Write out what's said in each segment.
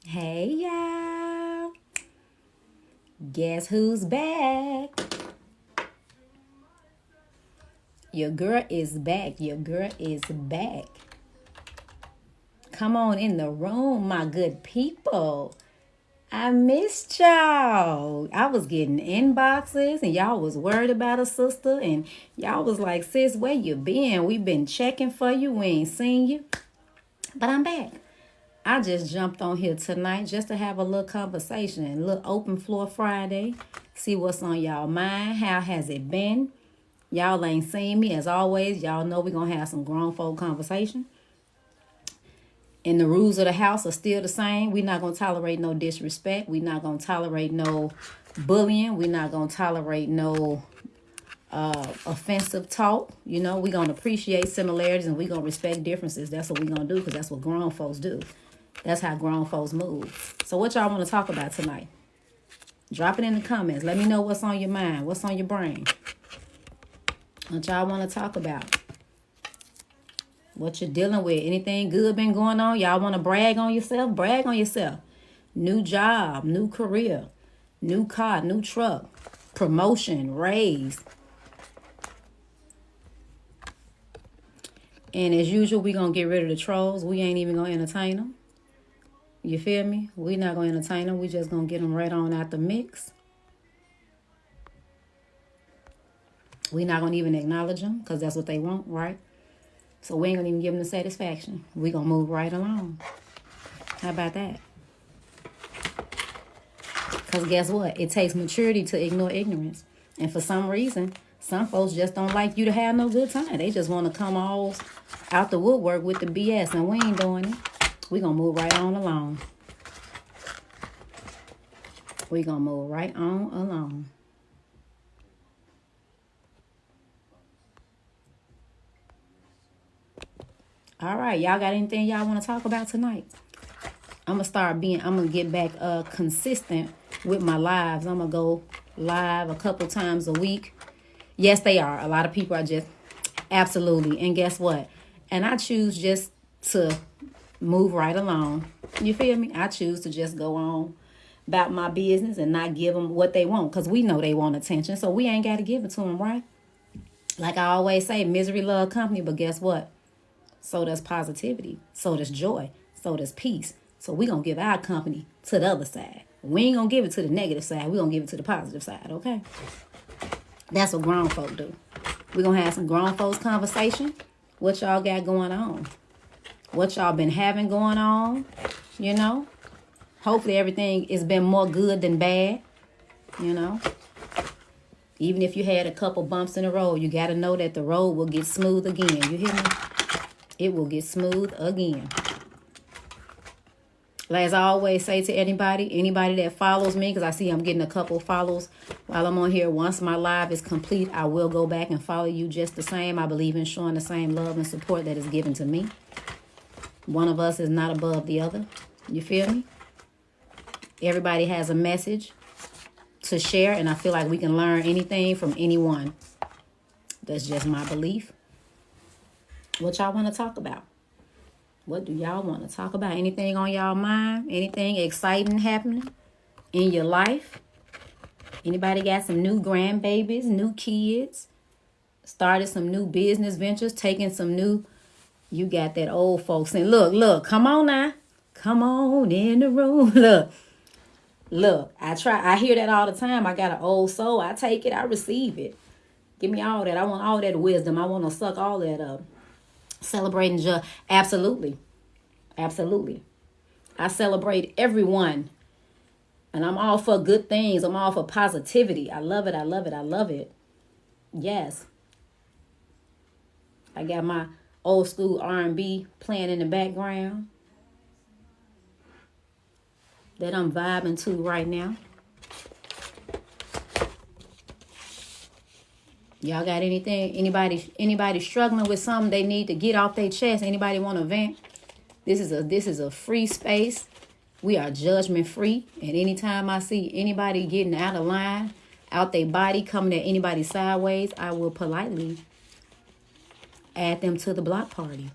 Hey y'all, guess who's back? Your girl is back. Your girl is back. Come on in the room, my good people. I missed y'all. I was getting inboxes and y'all was worried about a sister and y'all was like, sis, where you been? We been checking for you. We ain't seen you. But I'm back. I just jumped on here tonight just to have a little conversation, a little open floor Friday. See what's on y'all mind. How has it been? Y'all ain't seen me as always. Y'all know we gonna have some grown folk conversation. And the rules of the house are still the same. We're not gonna tolerate no disrespect. We're not gonna tolerate no bullying. We're not gonna tolerate no offensive talk. You know, we're gonna appreciate similarities and we're gonna respect differences. That's what we're gonna do because that's what grown folks do. That's how grown folks move. So what y'all want to talk about tonight? Drop it in the comments. Let me know what's on your mind. What's on your brain. What y'all want to talk about. What you're dealing with. Anything good been going on? Y'all want to brag on yourself? Brag on yourself. New job, new career, new car, new truck, promotion, raise. And as usual, we going to get rid of the trolls. We ain't even going to entertain them. You feel me? We not going to entertain them. We just going to get them right on out the mix. We not going to even acknowledge them because that's what they want, right? So we ain't going to even give them the satisfaction. We going to move right along. How about that? Because guess what? It takes maturity to ignore ignorance. And for some reason, some folks just don't like you to have no good time. They just want to come all out the woodwork with the BS, and we ain't doing it. We going to move right on along. We going to move right on along. All right, y'all got anything y'all want to talk about tonight? I'm going to get back consistent with my lives. I'm going to go live a couple times a week. Yes, they are. A lot of people are just absolutely. And guess what? And I choose just to move right along. You feel me? I choose to just go on about my business and not give them what they want because we know they want attention. So we ain't got to give it to them, right? Like I always say, misery love company. But guess what? So does positivity. So does joy. So does peace. So we going to give our company to the other side. We ain't going to give it to the negative side. We going to give it to the positive side, okay? That's what grown folk do. We going to have some grown folks conversation. What y'all got going on? What y'all been having going on? You know? Hopefully everything has been more good than bad. You know? Even if you had a couple bumps in the road, you got to know that the road will get smooth again. You hear me? It will get smooth again. As I always say to anybody that follows me, because I see I'm getting a couple follows while I'm on here. Once my live is complete, I will go back and follow you just the same. I believe in showing the same love and support that is given to me. One of us is not above the other. You feel me? Everybody has a message to share, and I feel like we can learn anything from anyone. That's just my belief. What y'all want to talk about? What do y'all want to talk about? Anything on y'all mind? Anything exciting happening in your life? Anybody got some new grandbabies, new kids? Started some new business ventures, taking some new... You got that old folks. And look, come on now. Come on in the room. Look, I hear that all the time. I got an old soul. I take it, I receive it. Give me all that. I want all that wisdom. I want to suck all that up. Celebrating joy. Absolutely. Absolutely. I celebrate everyone. And I'm all for good things. I'm all for positivity. I love it. I love it. I love it. Yes. I got my old school R&B playing in the background that I'm vibing to right now. Y'all got anything? Anybody struggling with something they need to get off their chest? Anybody want to vent? This is a free space. We are judgment free. And anytime I see anybody getting out of line, out their body, coming at anybody sideways, I will politely add them to the block party.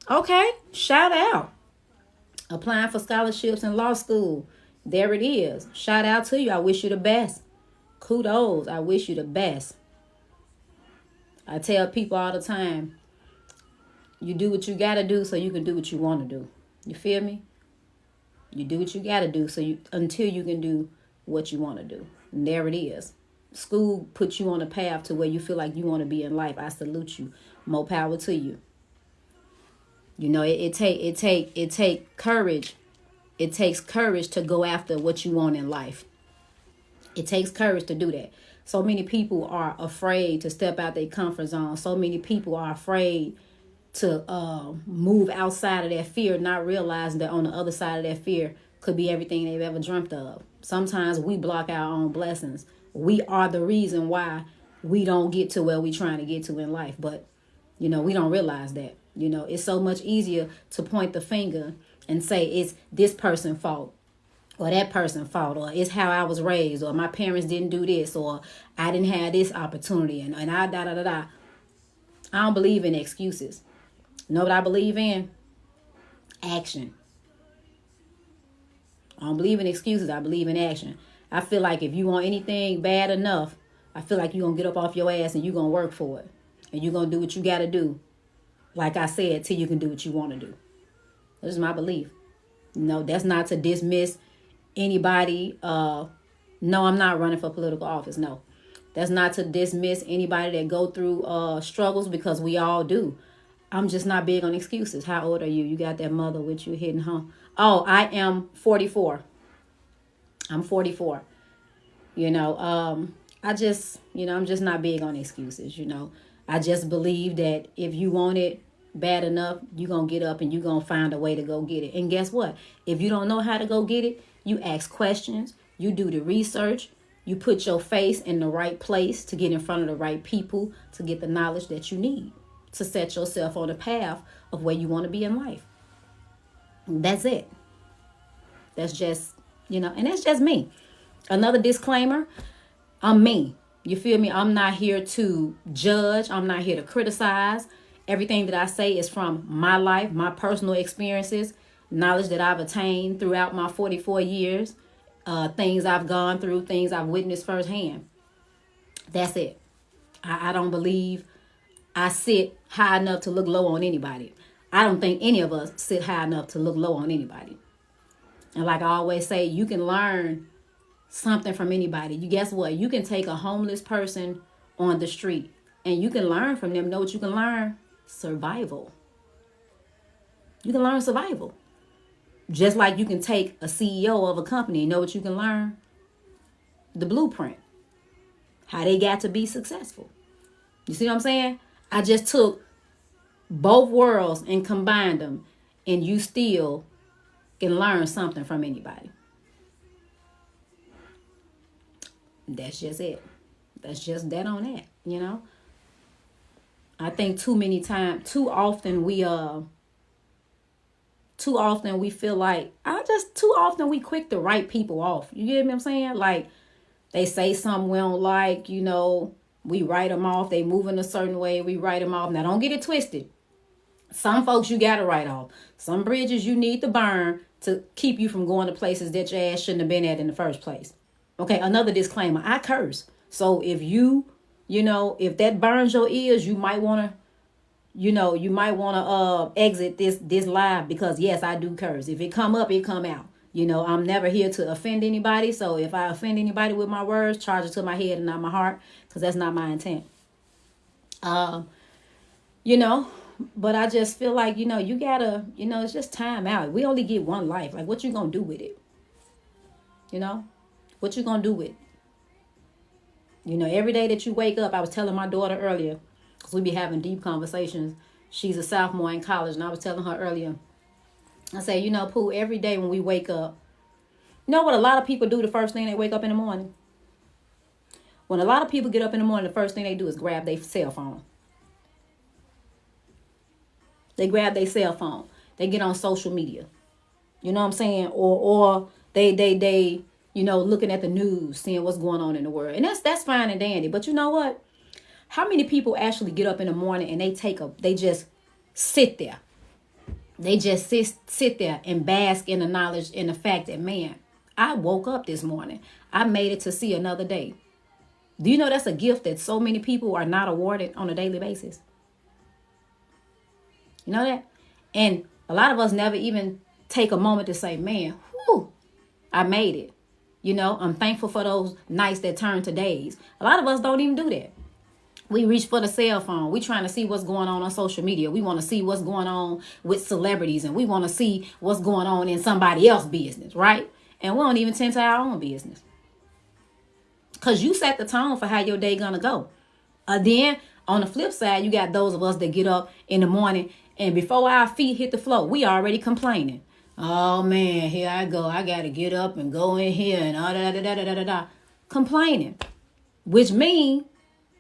Okay, shout out. Applying for scholarships in law school. There it is. Shout out to you. I wish you the best. Kudos. I wish you the best. I tell people all the time, you do what you got to do so you can do what you want to do. You feel me? You do what you got to do until you can do what you want to do. And there it is. School puts you on a path to where you feel like you want to be in life. I salute you. More power to you. You know, it take courage. It takes courage to go after what you want in life. It takes courage to do that. So many people are afraid to step out their comfort zone. So many people are afraid to move outside of that fear, not realizing that on the other side of that fear could be everything they've ever dreamt of. Sometimes we block our own blessings. We are the reason why we don't get to where we're trying to get to in life. But, you know, we don't realize that. You know, it's so much easier to point the finger and say it's this person's fault or that person's fault, or it's how I was raised, or my parents didn't do this, or I didn't have this opportunity, and I I don't believe in excuses. You know what I believe in? Action. I don't believe in excuses. I believe in action. I feel like if you want anything bad enough, I feel like you're going to get up off your ass and you're going to work for it. And you're going to do what you got to do. Like I said, till you can do what you want to do. This is my belief. No, that's not to dismiss anybody. No, I'm not running for political office. No. That's not to dismiss anybody that go through struggles, because we all do. I'm just not big on excuses. How old are you? You got that mother with you hitting home. Oh, I am 44. I'm 44. You know, I'm just not big on excuses, you know. I just believe that if you want it bad enough, you're going to get up and you're going to find a way to go get it. And guess what? If you don't know how to go get it, you ask questions, you do the research, you put your face in the right place to get in front of the right people to get the knowledge that you need to set yourself on the path of where you want to be in life. That's it. That's just, you know, and that's just me. Another disclaimer, I'm me. You feel me? I'm not here to judge. I'm not here to criticize. Everything that I say is from my life, my personal experiences, knowledge that I've attained throughout my 44 years, things I've gone through, things I've witnessed firsthand. That's it. I don't believe I sit high enough to look low on anybody. I don't think any of us sit high enough to look low on anybody. And like I always say, you can learn something from anybody. You guess what? You can take a homeless person on the street and you can learn from them. Know what you can learn? Survival. You can learn survival. Just like you can take a CEO of a company and know what you can learn? The blueprint. How they got to be successful. You see what I'm saying? I just took both worlds and combined them, and you still can learn something from anybody. That's just it. That's just that on that, you know? I think too often we feel like, too often we quick to write people off. You get what I'm saying? Like, they say something we don't like, you know, we write them off. They move in a certain way, we write them off. Now, don't get it twisted. Some folks you got to write off. Some bridges you need to burn to keep you from going to places that your ass shouldn't have been at in the first place. Okay, another disclaimer. I curse. So if if that burns your ears, you might want to, exit this live, because yes, I do curse. If it come up, it come out. You know, I'm never here to offend anybody. So if I offend anybody with my words, charge it to my head and not my heart, because that's not my intent. But I just feel like, you gotta, it's just time out. We only get one life. Like, what you gonna do with it? What you gonna do with it? Every day that you wake up, I was telling my daughter earlier, because we be having deep conversations. She's a sophomore in college, and I was telling her earlier, I say, Pooh, every day when we wake up, you know what a lot of people do the first thing they wake up in the morning? When a lot of people get up in the morning, the first thing they do is grab their cell phone. They grab their cell phone. They get on social media. You know what I'm saying? Or they looking at the news, seeing what's going on in the world. And that's fine and dandy. But you know what? How many people actually get up in the morning and they just sit there? They just sit there and bask in the knowledge and the fact that, man, I woke up this morning. I made it to see another day. Do you know that's a gift that so many people are not awarded on a daily basis? You know that? And a lot of us never even take a moment to say, man, whew, I made it. You know, I'm thankful for those nights that turn to days. A lot of us don't even do that. We reach for the cell phone. We trying to see what's going on social media. We want to see what's going on with celebrities, and we want to see what's going on in somebody else's business, right? And we don't even tend to our own business. Because you set the tone for how your day gonna go. Then on the flip side, you got those of us that get up in the morning and before our feet hit the floor, we already complaining. Oh man, here I go. I gotta get up and go in here and da. Complaining. Which means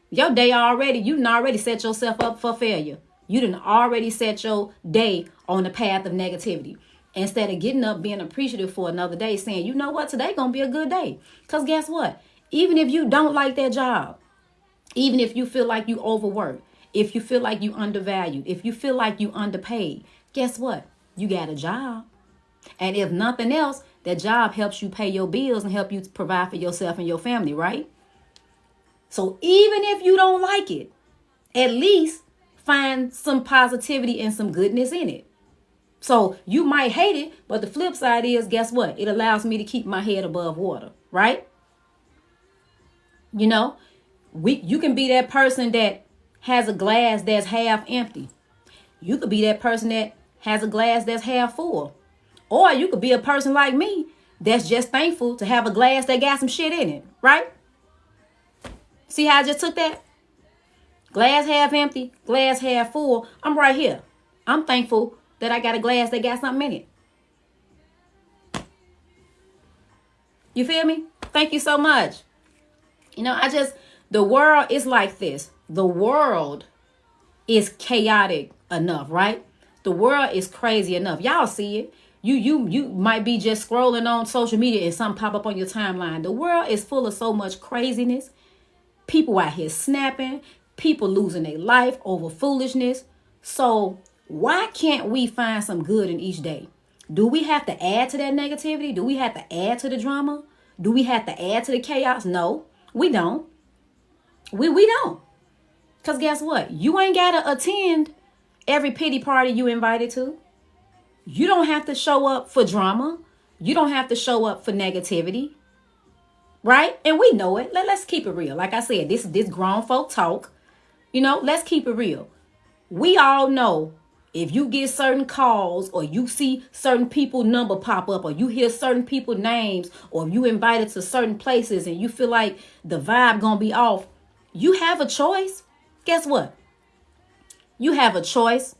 your day already, you done already set yourself up for failure. You done already set your day on the path of negativity. Instead of getting up, being appreciative for another day, saying, you know what, today gonna be a good day. Because guess what? Even if you don't like that job, even if you feel like you overworked, if you feel like you undervalued, if you feel like you underpaid, guess what? You got a job. And if nothing else, that job helps you pay your bills and help you provide for yourself and your family, right? So even if you don't like it, at least find some positivity and some goodness in it. So you might hate it, but the flip side is, guess what? It allows me to keep my head above water, right? You know, you can be that person that has a glass that's half empty. You could be that person that has a glass that's half full. Or you could be a person like me that's just thankful to have a glass that got some shit in it, right? See how I just took that? Glass half empty, glass half full. I'm right here. I'm thankful that I got a glass that got something in it. You feel me? Thank you so much. You know, the world is like this. The world is chaotic enough, right? The world is crazy enough. Y'all see it. You might be just scrolling on social media and something pop up on your timeline. The world is full of so much craziness. People out here snapping, people losing their life over foolishness. So why can't we find some good in each day? Do we have to add to that negativity? Do we have to add to the drama? Do we have to add to the chaos? No, we don't. We don't. Because guess what? You ain't got to attend every pity party you invited to. You don't have to show up for drama. You don't have to show up for negativity. Right? And we know it. Let's keep it real. Like I said, this grown folk talk. You know, let's keep it real. We all know if you get certain calls or you see certain people number pop up or you hear certain people names or you invited to certain places and you feel like the vibe gonna be off, you have a choice. Guess what? You have a choice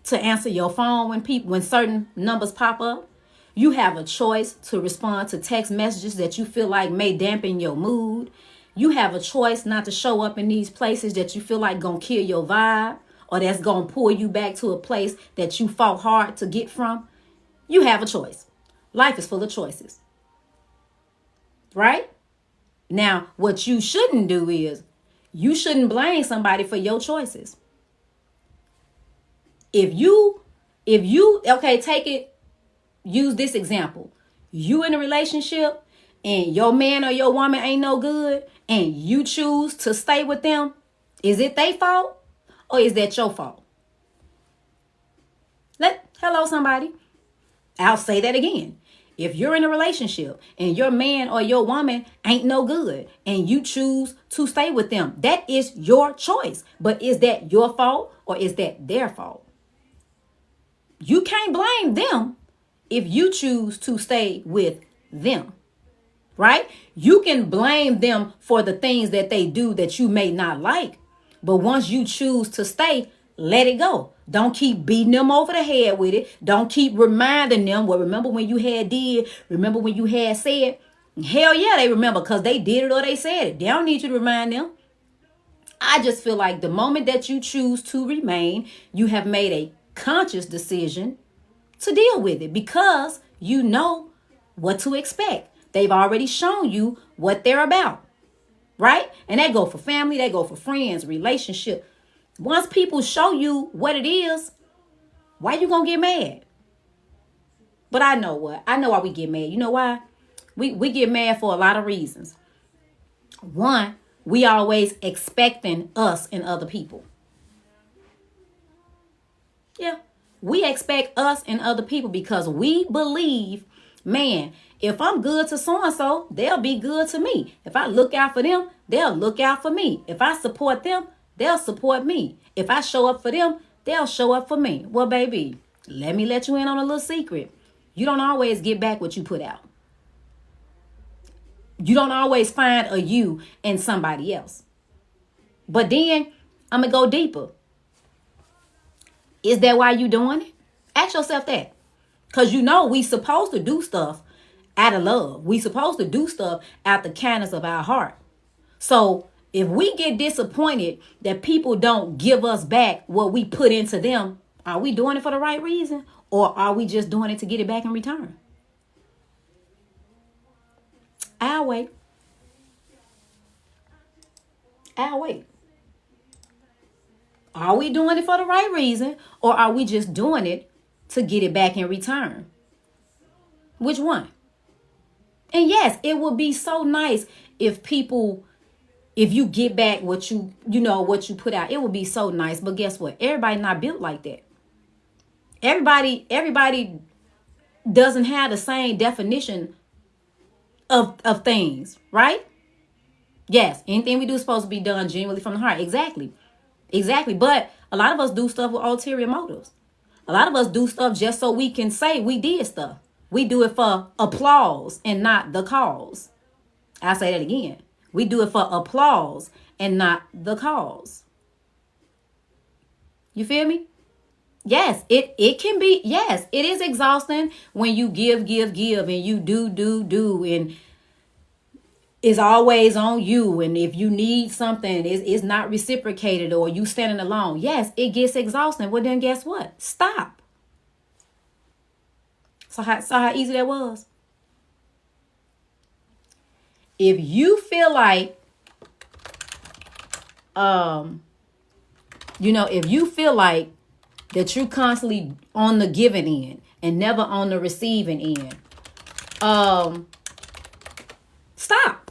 to answer your phone when certain numbers pop up. You have a choice to respond to text messages that you feel like may dampen your mood. You have a choice not to show up in these places that you feel like gonna kill your vibe or that's gonna pull you back to a place that you fought hard to get from. You have a choice. Life is full of choices. Right? Now, what you shouldn't do is you shouldn't blame somebody for your choices. If you, okay, take it. Use this example. You in a relationship and your man or your woman ain't no good and you choose to stay with them. Is it their fault or is that your fault? Hello, somebody. I'll say that again. If you're in a relationship and your man or your woman ain't no good and you choose to stay with them, that is your choice. But is that your fault or is that their fault? You can't blame them if you choose to stay with them, right? You can blame them for the things that they do that you may not like. But once you choose to stay, let it go. Don't keep beating them over the head with it. Don't keep reminding them, well, remember when you had did, remember when you had said. Hell yeah, they remember because they did it or they said it. They don't need you to remind them. I just feel like the moment that you choose to remain, you have made a conscious decision to deal with it because you know what to expect. They've already shown you what they're about, right? And that go for family, they go for friends, relationship. Once people show you what it is, Why you gonna get mad? But I know what. I know why we get mad. You know why? We get mad for a lot of reasons. One, we always expecting us and other people. Yeah. We expect us and other people because we believe, man, if I'm good to so-and-so, they'll be good to me. If I look out for them, they'll look out for me. If I support them, they'll support me. If I show up for them, they'll show up for me. Well, baby, let me let you in on a little secret. You don't always get back what you put out. You don't always find a you in somebody else. But then I'm going to go deeper. Is that why you doing it? Ask yourself that. Because you know we supposed to do stuff out of love. We supposed to do stuff out the kindness of our heart. So if we get disappointed that people don't give us back what we put into them, are we doing it for the right reason? Or are we just doing it to get it back in return? I'll wait. I'll wait. Are we doing it for the right reason? Or are we just doing it to get it back in return? Which one? And yes, it would be so nice if you get back what what you put out. It would be so nice. But guess what? Everybody not built like that. Everybody doesn't have the same definition of things, right? Yes, anything we do is supposed to be done genuinely from the heart. Exactly. But a lot of us do stuff with ulterior motives. A lot of us do stuff just so we can say we did stuff. We do it for applause and not the cause. I'll say that again. We do it for applause and not the cause. You feel me? Yes, it can be. Yes, it is exhausting when you give, and you do, and it's always on you. And if you need something, it's not reciprocated or you standing alone. Yes, it gets exhausting. Well, then guess what? Stop. So how easy that was? If you feel like, if you feel like that you're constantly on the giving end and never on the receiving end, stop.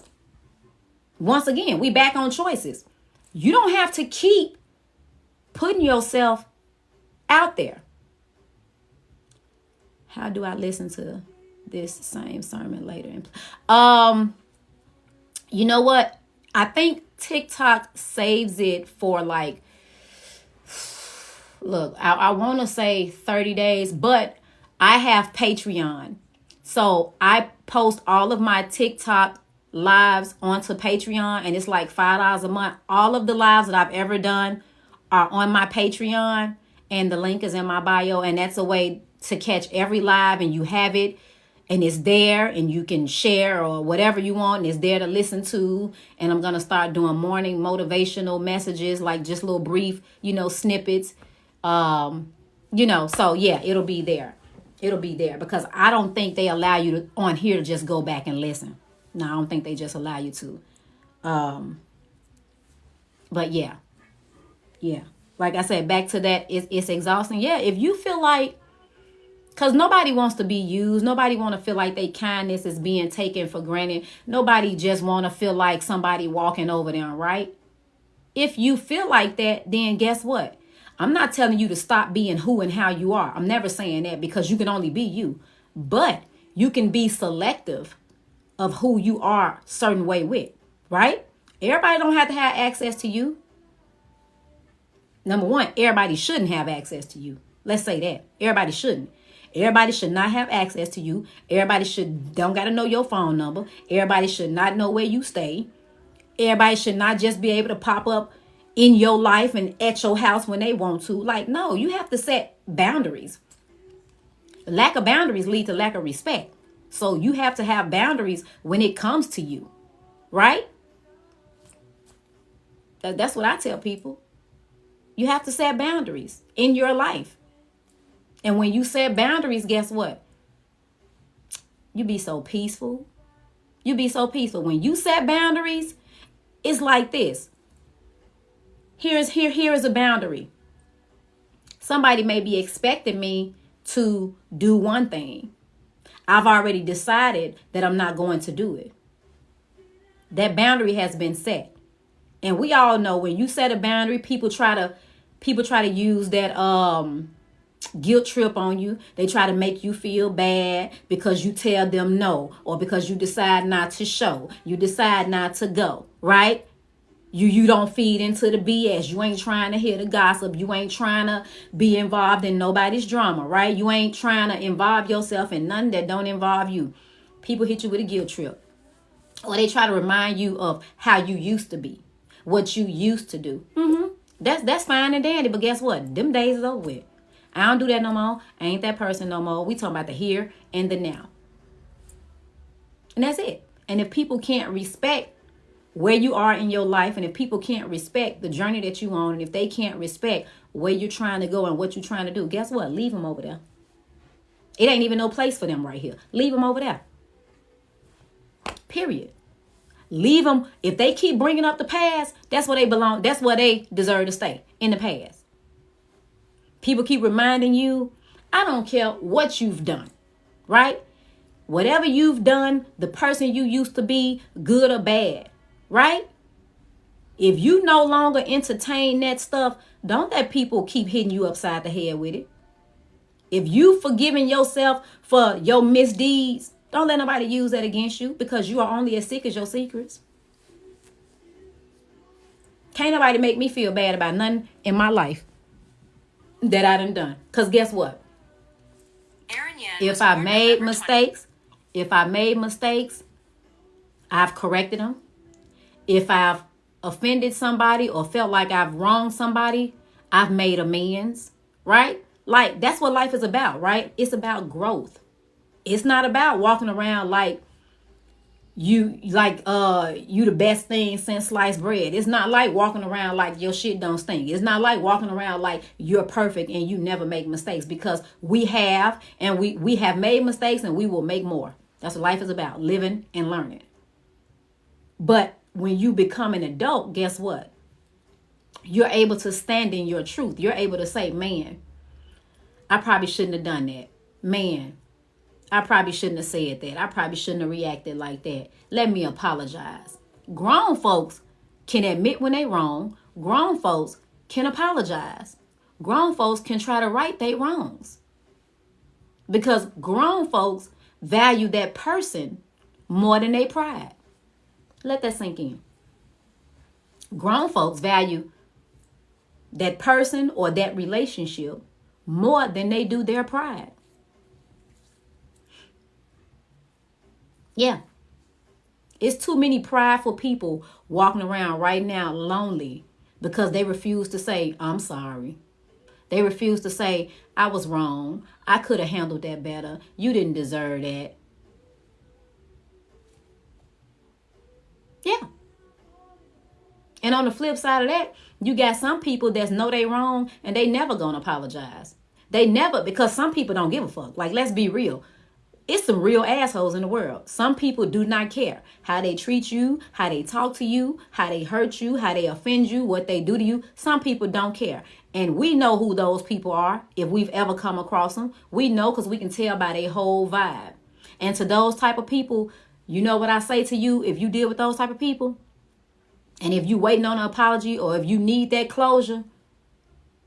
Once again, we back on choices. You don't have to keep putting yourself out there. How do I listen to this same sermon later? You know what? I think TikTok saves it for look, I want to say 30 days, but I have Patreon. So I post all of my TikTok lives onto Patreon, and it's like $5 a month. All of the lives that I've ever done are on my Patreon, and the link is in my bio, and that's a way to catch every live, and you have it, and it's there, and you can share or whatever you want, and it's there to listen to. And I'm going to start doing morning motivational messages, like just little brief, snippets. So yeah, it'll be there. It'll be there because I don't think they allow you to on here to just go back and listen. No, I don't think they just allow you to. But yeah. Like I said, back to that, it's exhausting. Yeah, if you feel like, because nobody wants to be used. Nobody want to feel like their kindness is being taken for granted. Nobody just want to feel like somebody walking over them, right? If you feel like that, then guess what? I'm not telling you to stop being who and how you are. I'm never saying that, because you can only be you. But you can be selective of who you are certain way with, right? Everybody don't have to have access to you. Number one, everybody shouldn't have access to you. Let's say that. Everybody shouldn't. Everybody should not have access to you. Everybody don't got to know your phone number. Everybody should not know where you stay. Everybody should not just be able to pop up in your life and at your house when they want to. Like, no, you have to set boundaries. Lack of boundaries lead to lack of respect. So you have to have boundaries when it comes to you, right? That's what I tell people. You have to set boundaries in your life. And when you set boundaries, guess what? You be so peaceful. You be so peaceful. When you set boundaries, it's like this. Here is a boundary. Somebody may be expecting me to do one thing. I've already decided that I'm not going to do it. That boundary has been set. And we all know when you set a boundary, people try to use that guilt trip on you. They try to make you feel bad because you tell them no, or because you decide not to show. You decide not to go, right? You don't feed into the BS. You ain't trying to hear the gossip. You ain't trying to be involved in nobody's drama, right? You ain't trying to involve yourself in nothing that don't involve you. People hit you with a guilt trip. Or they try to remind you of how you used to be, what you used to do. That's fine and dandy, but guess what? Them days is over with. I don't do that no more. I ain't that person no more. We talking about the here and the now. And that's it. And if people can't respect where you are in your life, and if people can't respect the journey that you on, and if they can't respect where you're trying to go and what you're trying to do, guess what? Leave them over there. It ain't even no place for them right here. Leave them over there. Period. Leave them. If they keep bringing up the past, that's where they belong. That's where they deserve to stay, in the past. People keep reminding you, I don't care what you've done, right? Whatever you've done, the person you used to be, good or bad, right? If you no longer entertain that stuff, don't let people keep hitting you upside the head with it. If you forgiving yourself for your misdeeds, don't let nobody use that against you, because you are only as sick as your secrets. Can't nobody make me feel bad about nothing in my life that I done. Because guess what? If I made mistakes, I've corrected them. If I've offended somebody or felt like I've wronged somebody, I've made amends, right? Like, that's what life is about, right? It's about growth. It's not about walking around like you the best thing since sliced bread. It's not like walking around like your shit don't stink. It's not like walking around like you're perfect and you never make mistakes, because we have, and we have made mistakes, and we will make more. That's what life is about, living and learning. But when you become an adult, guess what? You're able to stand in your truth. You're able to say, man, I probably shouldn't have done that. Man, I probably shouldn't have said that. I probably shouldn't have reacted like that. Let me apologize. Grown folks can admit when they wrong. Grown folks can apologize. Grown folks can try to right their wrongs. Because grown folks value that person more than their pride. Let that sink in. Grown folks value that person or that relationship more than they do their pride. Yeah. It's too many prideful people walking around right now lonely because they refuse to say, I'm sorry. They refuse to say, I was wrong. I could have handled that better. You didn't deserve that. Yeah. And on the flip side of that, you got some people that know they wrong and they never gonna apologize. They never, because some people don't give a fuck. Like, let's be real. It's some real assholes in the world. Some people do not care how they treat you, how they talk to you, how they hurt you, how they offend you, what they do to you. Some people don't care. And we know who those people are. If we've ever come across them, we know, because we can tell by their whole vibe. And to those type of people, you know what I say to you, if you deal with those type of people, and if you waiting on an apology, or if you need that closure,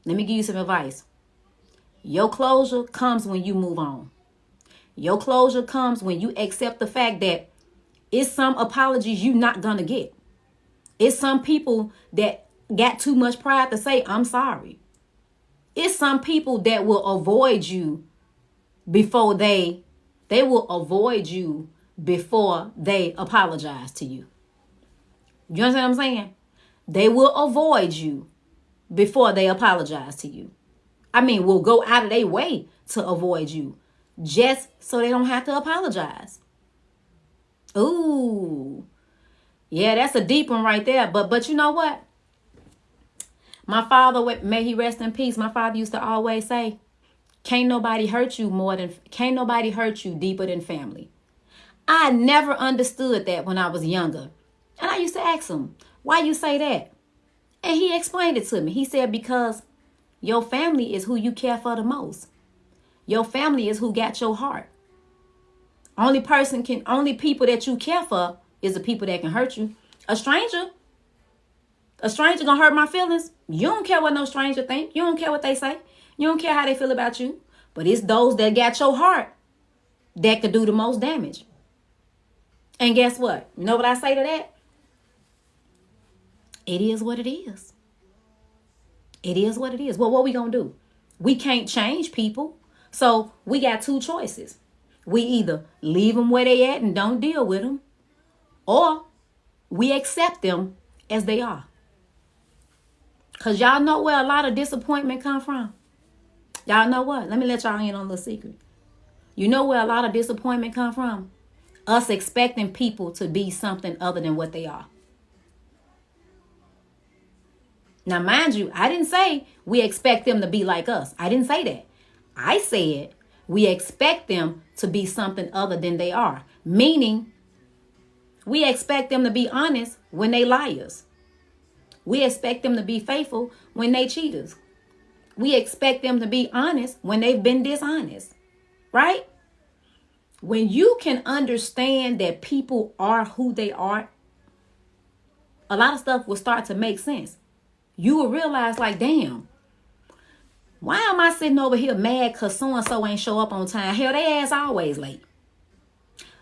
let me give you some advice. Your closure comes when you move on. Your closure comes when you accept the fact that it's some apologies you're not going to get. It's some people that got too much pride to say, I'm sorry. It's some people that will avoid you before they will avoid you before they apologize to you. You understand what I'm saying? They will avoid you before they apologize to you. I mean, will go out of their way to avoid you just so they don't have to apologize. Ooh. Yeah, that's a deep one right there. But you know what? My father, may he rest in peace, my father used to always say, can't nobody hurt you deeper than family. I never understood that when I was younger. And I used to ask him, why you say that? And he explained it to me. He said, because Your family is who you care for the most. Your family is who got your heart. Only people that you care for is the people that can hurt you. A stranger gonna hurt my feelings. You don't care what no stranger think. You don't care what they say. You don't care how they feel about you. But it's those that got your heart that could do the most damage. And guess what? You know what I say to that? It is what it is. It is what it is. Well, what we gonna do? We can't change people. So we got two choices. We either leave them where they at and don't deal with them, or we accept them as they are. Because y'all know where a lot of disappointment come from. Y'all know what? Let me let y'all in on a little secret. You know where a lot of disappointment come from? Us expecting people to be something other than what they are. Now, mind you, I didn't say we expect them to be like us. I didn't say that. I said we expect them to be something other than they are. Meaning, we expect them to be honest when they liars. We expect them to be faithful when they cheaters. We expect them to be honest when they've been dishonest. Right? When you can understand that people are who they are, a lot of stuff will start to make sense. You will realize, like, damn, why am I sitting over here mad because so-and-so ain't show up on time? Hell, they ass always late.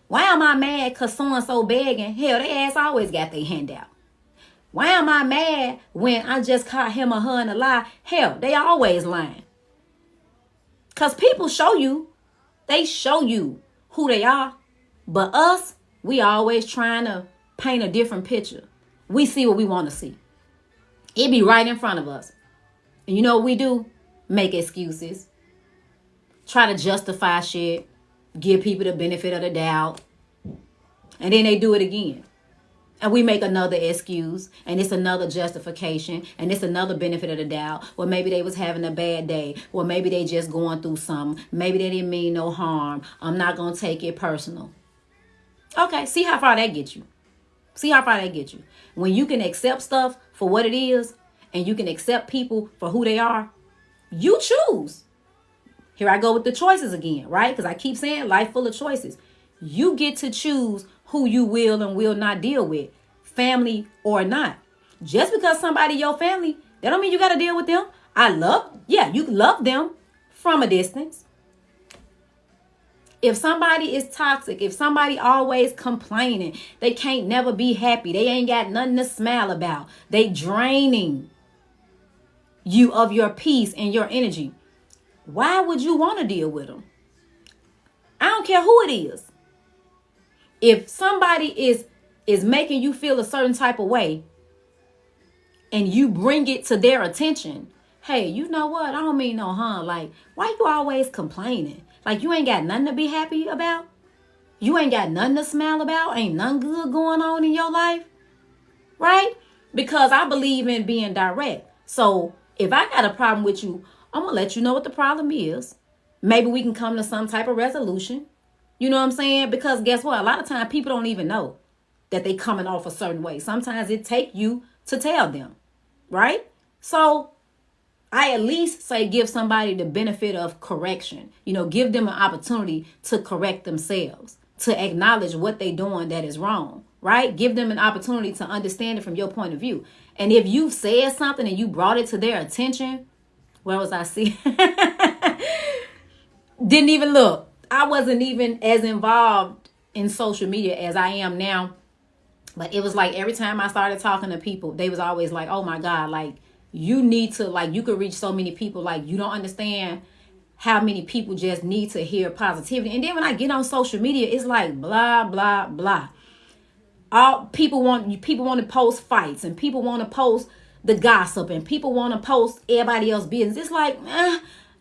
Why am I mad because so-and-so begging? Hell, they ass always got their handout. Why am I mad when I just caught him or her in a lie? Hell, they always lying. Because people show you who they are. But us, we always trying to paint a different picture. We see what we want to see. It be right in front of us. And you know what we do? Make excuses. Try to justify shit. Give people the benefit of the doubt. And then they do it again. And we make another excuse. And it's another justification. And it's another benefit of the doubt. Well, maybe they was having a bad day. Or maybe they just going through something. Maybe they didn't mean no harm. I'm not going to take it personal. Okay, see how far that gets you. See how far that gets you. When you can accept stuff for what it is, and you can accept people for who they are, you choose. Here I go with the choices again, right? Because I keep saying life full of choices. You get to choose who you will and will not deal with, family or not. Just because somebody your family, that don't mean you got to deal with them. You love them from a distance. If somebody is toxic, if somebody always complaining, they can't never be happy, they ain't got nothing to smile about, they draining you of your peace and your energy, why would you want to deal with them? I don't care who it is. If somebody is making you feel a certain type of way and you bring it to their attention, hey, you know what? I don't mean no harm. Like, why you always complaining? Like, you ain't got nothing to be happy about? You ain't got nothing to smile about? Ain't nothing good going on in your life? Right? Because I believe in being direct. So if I got a problem with you, I'm going to let you know what the problem is. Maybe we can come to some type of resolution. You know what I'm saying? Because guess what? A lot of times people don't even know that they coming off a certain way. Sometimes it take you to tell them. Right? So I at least say give somebody the benefit of correction. Give them an opportunity to correct themselves, to acknowledge what they're doing that is wrong, right? Give them an opportunity to understand it from your point of view. And if you said something and you brought it to their attention, where was I? See? Didn't even look. I wasn't even as involved in social media as I am now. But it was like every time I started talking to people, they was always like, oh my God, like, you need to, like, you could reach so many people. Like, you don't understand how many people just need to hear positivity. And then when I get on social media, it's like blah, blah, blah. All people want to post fights, and people want to post the gossip, and people want to post everybody else's business. It's like,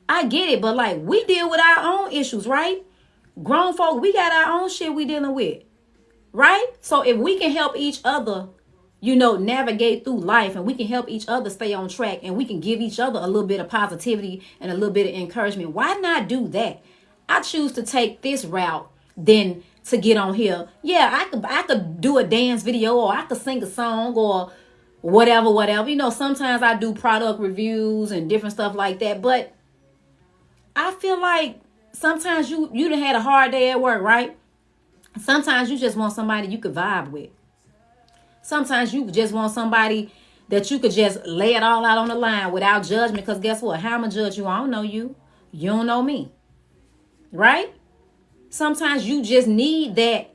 I get it. But like, we deal with our own issues, right? Grown folk, we got our own shit we dealing with, right? So if we can help each other, navigate through life, and we can help each other stay on track, and we can give each other a little bit of positivity and a little bit of encouragement, why not do that? I choose to take this route than to get on here. Yeah, I could do a dance video, or I could sing a song, or whatever. You know, sometimes I do product reviews and different stuff like that. But I feel like sometimes you done had a hard day at work, right? Sometimes you just want somebody you could vibe with. Sometimes you just want somebody that you could just lay it all out on the line without judgment. Because guess what? How am I judge you? I don't know you. You don't know me. Right? Sometimes you just need that.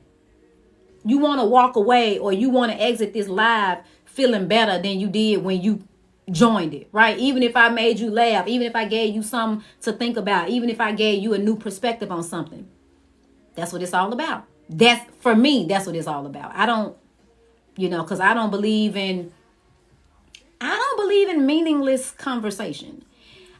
You want to walk away or you want to exit this live feeling better than you did when you joined it. Right? Even if I made you laugh. Even if I gave you something to think about. Even if I gave you a new perspective on something. That's what it's all about. For me, that's what it's all about. I don't, because I don't believe in meaningless conversation.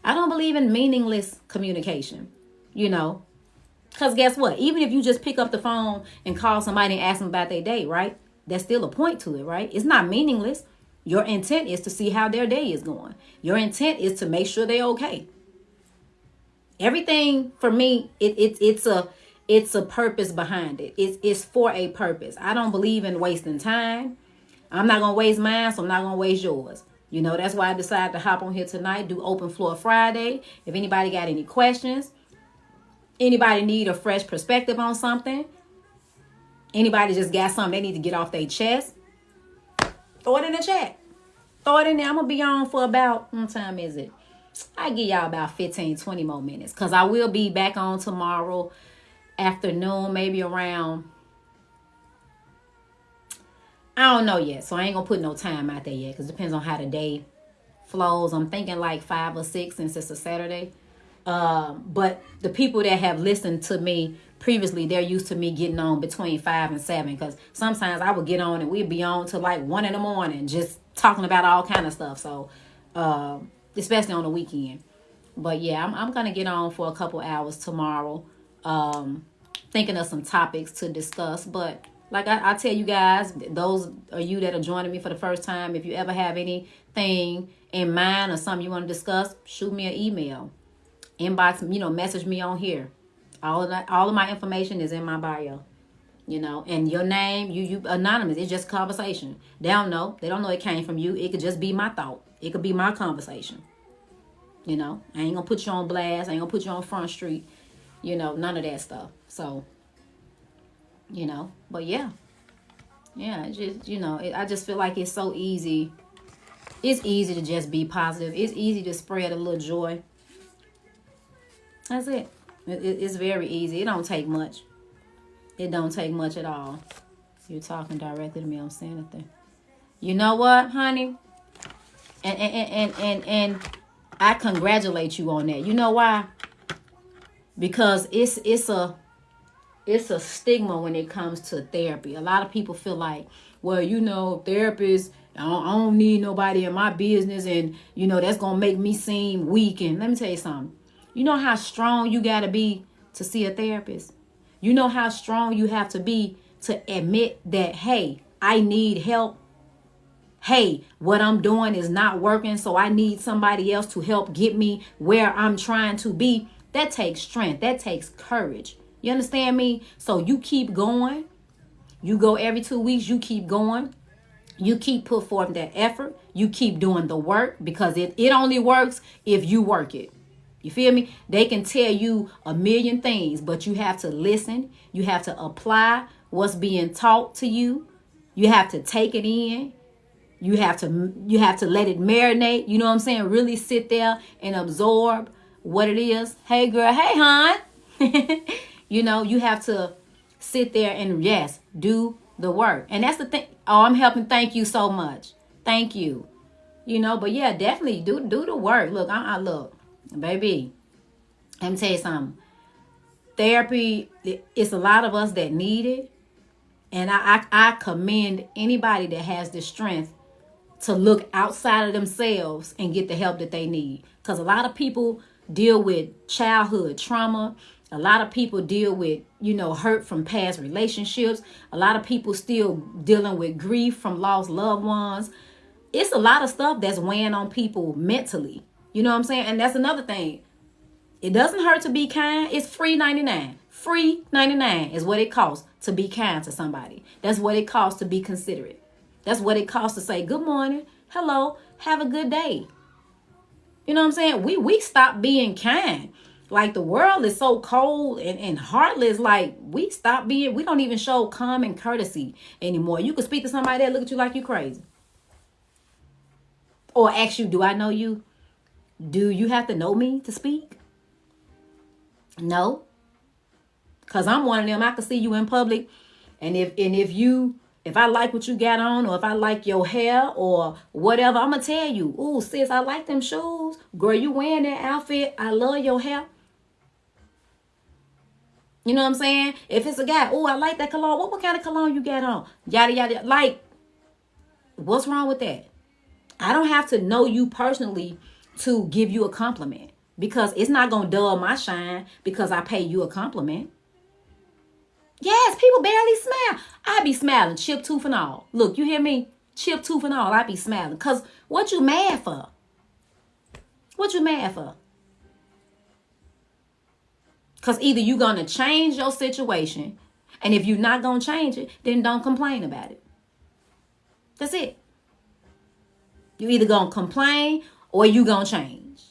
I don't believe in meaningless communication, because guess what? Even if you just pick up the phone and call somebody and ask them about their day, right? There's still a point to it, right? It's not meaningless. Your intent is to see how their day is going. Your intent is to make sure they're okay. Everything for me, it's a purpose behind it. It's for a purpose. I don't believe in wasting time. I'm not going to waste mine, so I'm not going to waste yours. That's why I decided to hop on here tonight, do Open Floor Friday. If anybody got any questions, anybody need a fresh perspective on something, anybody just got something they need to get off their chest, throw it in the chat. Throw it in there. I'm going to be on for about, what time is it? I give y'all about 15, 20 more minutes because I will be back on tomorrow afternoon, maybe around, I don't know yet, so I ain't gonna put no time out there yet because it depends on how the day flows. I'm thinking like 5 or 6 since it's a Saturday. But the people that have listened to me previously, they're used to me getting on between 5 and 7 because sometimes I would get on and we'd be on till like 1 in the morning just talking about all kind of stuff. So especially on the weekend. But yeah, I'm gonna get on for a couple hours tomorrow, thinking of some topics to discuss. But like I tell you guys, those are you that are joining me for the first time, if you ever have anything in mind or something you want to discuss, shoot me an email, inbox, message me on here. All of my information is in my bio, and your name, you anonymous. It's just conversation. They don't know it came from you. It could just be my thought. It could be my conversation. I ain't gonna put you on blast. I ain't gonna put you on Front Street. None of that stuff. So, but yeah, it just, I just feel like it's so easy. It's easy to just be positive. It's easy to spread a little joy. That's it. It's very easy. It don't take much. It don't take much at all. You're talking directly to me. I'm saying it there. You know what, honey? And I congratulate you on that. You know why? Because it's a stigma when it comes to therapy. A lot of people feel like, well, therapists, I don't need nobody in my business, and that's gonna make me seem weak. And let me tell you something. You know how strong you gotta be to see a therapist? You know how strong you have to be to admit that, hey, I need help. Hey, what I'm doing is not working, so I need somebody else to help get me where I'm trying to be. That takes strength. That takes courage. You understand me? So you keep going. You go every 2 weeks. You keep going. You keep put forth that effort. You keep doing the work because it only works if you work it. You feel me? They can tell you a million things, but you have to listen. You have to apply what's being taught to you. You have to take it in. You have to let it marinate. You know what I'm saying? Really sit there and absorb what it is. Hey, girl. Hey, hon. You have to sit there and, yes, do the work. And that's the thing. Oh, I'm helping. Thank you so much. Thank you. But yeah, definitely do the work. Look, I look, baby, let me tell you something. Therapy, it's a lot of us that need it. And I commend anybody that has the strength to look outside of themselves and get the help that they need. Because a lot of people deal with childhood trauma. A lot of people deal with, hurt from past relationships. A lot of people still dealing with grief from lost loved ones. It's a lot of stuff that's weighing on people mentally. You know what I'm saying? And that's another thing. It doesn't hurt to be kind. It's free 99. Free 99 is what it costs to be kind to somebody. That's what it costs to be considerate. That's what it costs to say good morning, Hello, have a good day. You know what I'm saying? We stop being kind. Like the world is so cold and heartless. Like we don't even show common courtesy anymore. You could speak to somebody that look at you like you crazy. Or ask you, do I know you? Do you have to know me to speak? No. Cause I'm one of them. I can see you in public. And if I like what you got on, or if I like your hair or whatever, I'm gonna tell you, ooh, sis, I like them shoes. Girl, you wearing that outfit. I love your hair. You know what I'm saying? If it's a guy, oh, I like that cologne. What kind of cologne you got on? Yada, yada. Like, what's wrong with that? I don't have to know you personally to give you a compliment, because it's not going to dull my shine because I pay you a compliment. Yes, people barely smile. I be smiling, chip tooth and all. Look, you hear me? Chip tooth and all. I be smiling. Because what you mad for? What you mad for? Because either you're going to change your situation, and if you're not going to change it, then don't complain about it. That's it. You either going to complain or you going to change.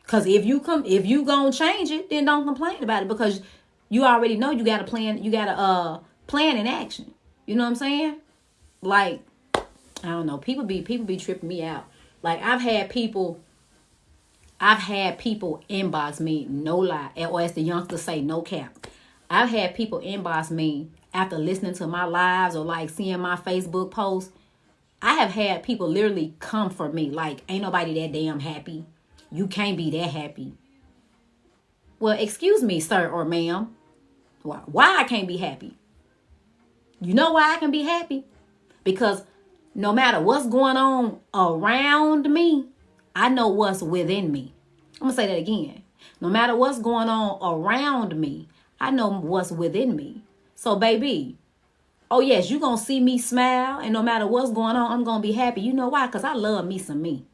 Because if you going to change it, then don't complain about it, because you already know you got a plan. You got a plan in action. You know what I'm saying? Like, I don't know. People be tripping me out. Like, I've had people inbox me, no lie, or as the youngsters say, no cap. I've had people inbox me after listening to my lives or like seeing my Facebook posts. I have had people literally come for me like, ain't nobody that damn happy. You can't be that happy. Well, excuse me, sir or ma'am. Why I can't be happy? You know why I can be happy? Because no matter what's going on around me, I know what's within me. I'm going to say that again. No matter what's going on around me, I know what's within me. So, baby, oh, yes, you're going to see me smile. And no matter what's going on, I'm going to be happy. You know why? Because I love me some me.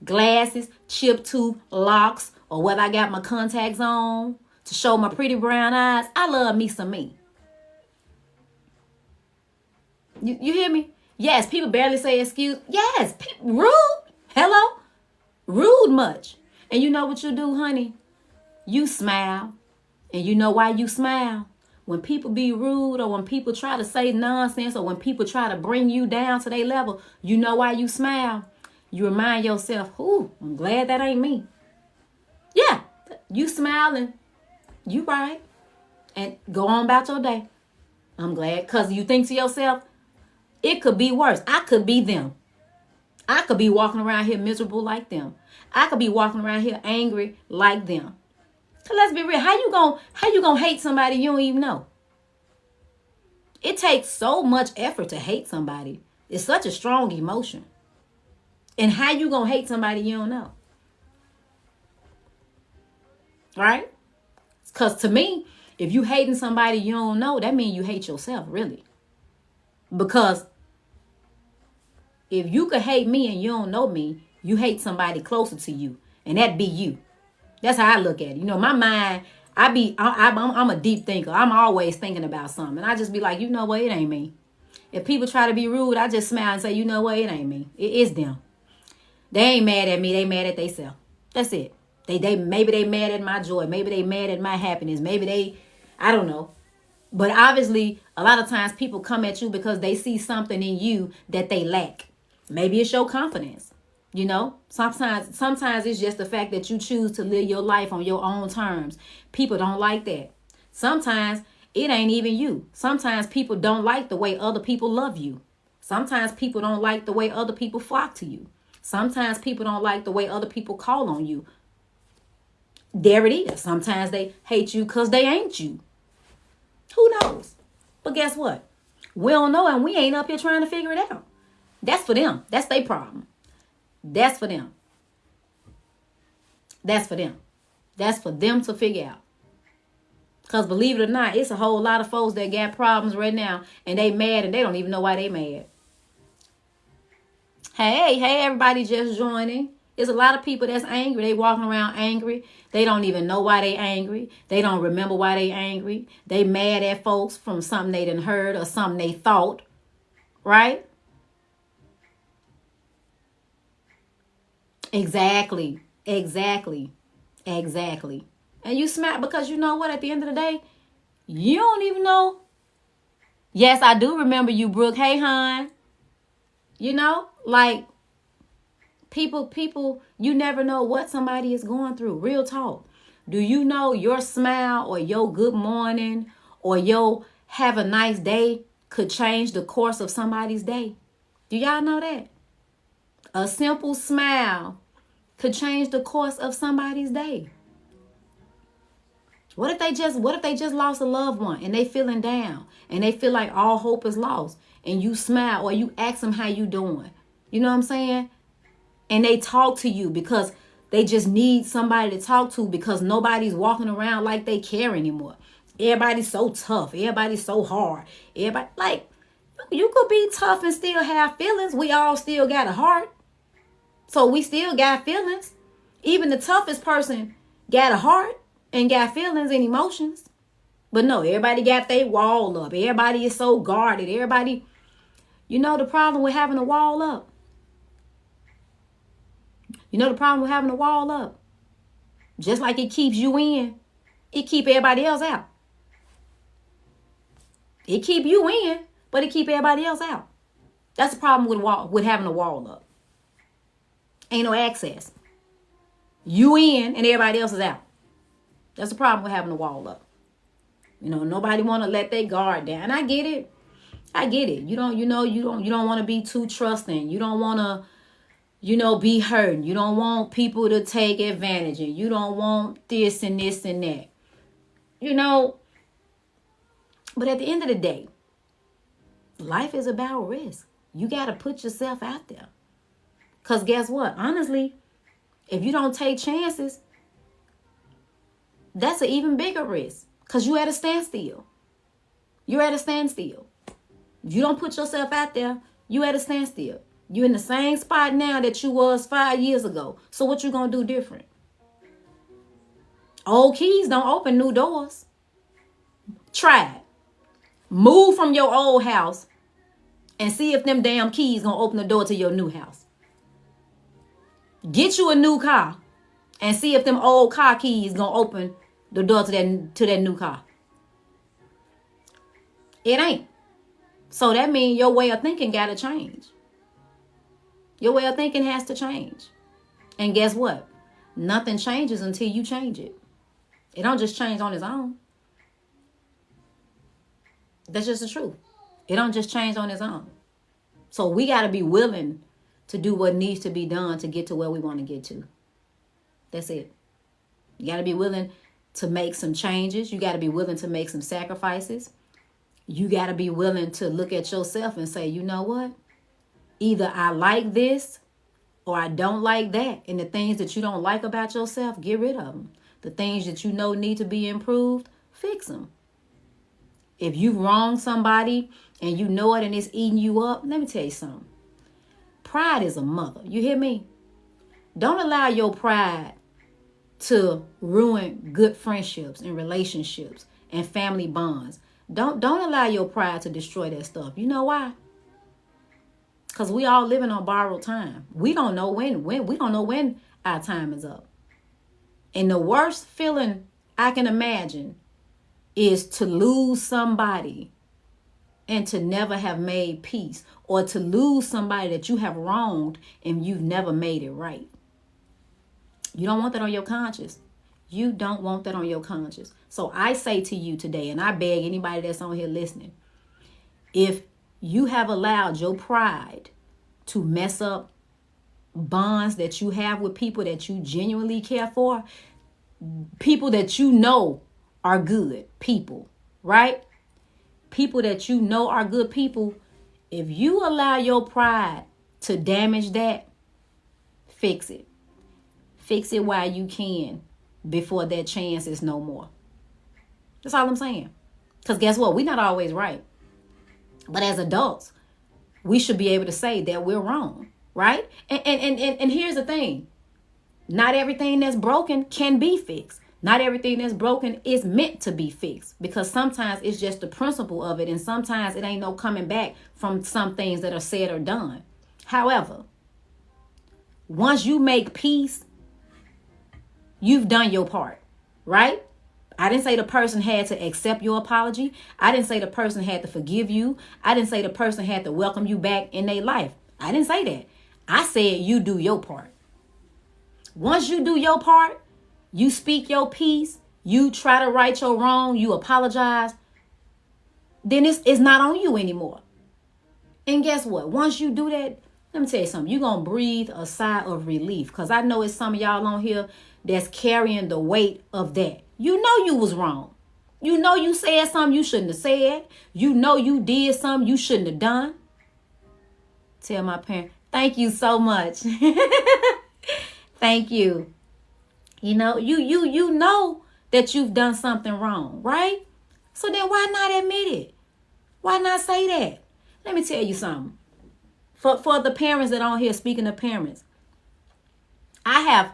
Glasses, chipped tooth, locks, or whether I got my contacts on to show my pretty brown eyes. I love me some me. You hear me? Yes, people barely say excuse. Yes, rude. Hello? Rude much. And you know what you do, honey? You smile. And you know why you smile? When people be rude, or when people try to say nonsense, or when people try to bring you down to their level, you know why you smile? You remind yourself, ooh, I'm glad that ain't me. Yeah, you smiling. You right. And go on about your day. I'm glad. Because you think to yourself, it could be worse. I could be them. I could be walking around here miserable like them. I could be walking around here angry like them. So let's be real. How you gonna hate somebody you don't even know? It takes so much effort to hate somebody. It's such a strong emotion. And how you gonna hate somebody you don't know? Right? Because to me, if you hating somebody you don't know, that means you hate yourself, really. Because if you could hate me and you don't know me, you hate somebody closer to you. And that'd be you. That's how I look at it. You know, my mind, I'm a deep thinker. I'm always thinking about something. And I just be like, you know what? It ain't me. If people try to be rude, I just smile and say, you know what? It ain't me. It is them. They ain't mad at me. They mad at themselves. That's it. Maybe they mad at my joy. Maybe they mad at my happiness. Maybe I don't know. But obviously, a lot of times people come at you because they see something in you that they lack. Maybe it's your confidence. You know, sometimes it's just the fact that you choose to live your life on your own terms. People don't like that. Sometimes it ain't even you. Sometimes people don't like the way other people love you. Sometimes people don't like the way other people flock to you. Sometimes people don't like the way other people call on you. There it is. Sometimes they hate you because they ain't you. Who knows? But guess what? We don't know, and we ain't up here trying to figure it out. That's for them. That's their problem. That's for them. That's for them. That's for them to figure out. Because believe it or not, it's a whole lot of folks that got problems right now, and they mad and they don't even know why they mad. Hey, everybody just joining. There's a lot of people that's angry. They walking around angry. They don't even know why they angry. They don't remember why they angry. They mad at folks from something they done heard or something they thought. Right? Exactly. Exactly. Exactly. And you smack because you know what? At the end of the day, you don't even know. Yes, I do remember you, Brooke. Hey, hon. You know, like people, you never know what somebody is going through. Real talk. Do you know your smile or your good morning or your have a nice day could change the course of somebody's day? Do y'all know that? A simple smile could change the course of somebody's day. What if they just lost a loved one and they feeling down and they feel like all hope is lost and you smile or you ask them how you doing? You know what I'm saying? And they talk to you because they just need somebody to talk to because nobody's walking around like they care anymore. Everybody's so tough. Everybody's so hard. Everybody like you could be tough and still have feelings. We all still got a heart. So we still got feelings. Even the toughest person got a heart and got feelings and emotions. But no, everybody got their wall up. Everybody is so guarded. Everybody, you know the problem with having a wall up? You know the problem with having a wall up? Just like it keeps you in, it keep everybody else out. It keep you in, but it keep everybody else out. That's the problem with having a wall up. Ain't no access. You in and everybody else is out. That's the problem with having a wall up. You know, nobody want to let their guard down. I get it. I get it. You don't want to be too trusting. You don't want to, be hurting. You don't want people to take advantage of you. You don't want this and this and that. But at the end of the day, life is about risk. You got to put yourself out there. Because guess what? Honestly, if you don't take chances, that's an even bigger risk. Because you're at a standstill. You're at a standstill. If you don't put yourself out there, you at a standstill. You're in the same spot now that you was 5 years ago. So what you going to do different? Old keys don't open new doors. Try it. Move from your old house and see if them damn keys going to open the door to your new house. Get you a new car and see if them old car keys going to open the door to that new car. It ain't. So that means your way of thinking got to change. Your way of thinking has to change. And guess what? Nothing changes until you change it. It don't just change on its own. That's just the truth. It don't just change on its own. So we got to be willing to do what needs to be done to get to where we want to get to. That's it. You got to be willing to make some changes. You got to be willing to make some sacrifices. You got to be willing to look at yourself and say, you know what? Either I like this or I don't like that. And the things that you don't like about yourself, get rid of them. The things that you know need to be improved, fix them. If you wrong somebody and you know it and it's eating you up, let me tell you something. Pride is a mother. You hear me? Don't allow your pride to ruin good friendships and relationships and family bonds. Don't allow your pride to destroy that stuff. You know why? Because we all living on borrowed time. We don't know when our time is up. And the worst feeling I can imagine is to lose somebody and to never have made peace, or to lose somebody that you have wronged and you've never made it right. You don't want that on your conscience. You don't want that on your conscience. So I say to you today, and I beg anybody that's on here listening, if you have allowed your pride to mess up bonds that you have with people that you genuinely care for, people that you know are good people, right? People that you know are good people. If you allow your pride to damage that, fix it. Fix it while you can before that chance is no more. That's all I'm saying. Because guess what? We're not always right. But as adults, we should be able to say that we're wrong, right? And here's the thing. Not everything that's broken can be fixed. Not everything that's broken is meant to be fixed, because sometimes it's just the principle of it. And sometimes it ain't no coming back from some things that are said or done. However, Once you make peace, you've done your part, right? I didn't say the person had to accept your apology. I didn't say the person had to forgive you. I didn't say the person had to welcome you back in their life. I didn't say that. I said you do your part. Once you do your part, you speak your piece, you try to right your wrong, you apologize, then it's not on you anymore. And guess what? Once you do that, let me tell you something. You're going to breathe a sigh of relief. Because I know it's some of y'all on here that's carrying the weight of that. You know you was wrong. You know you said something you shouldn't have said. You know you did something you shouldn't have done. Tell my parents, thank you so much. Thank you. You know, you know that you've done something wrong, right? So then why not admit it? Why not say that? Let me tell you something. For the parents that are on here, speaking of parents, I have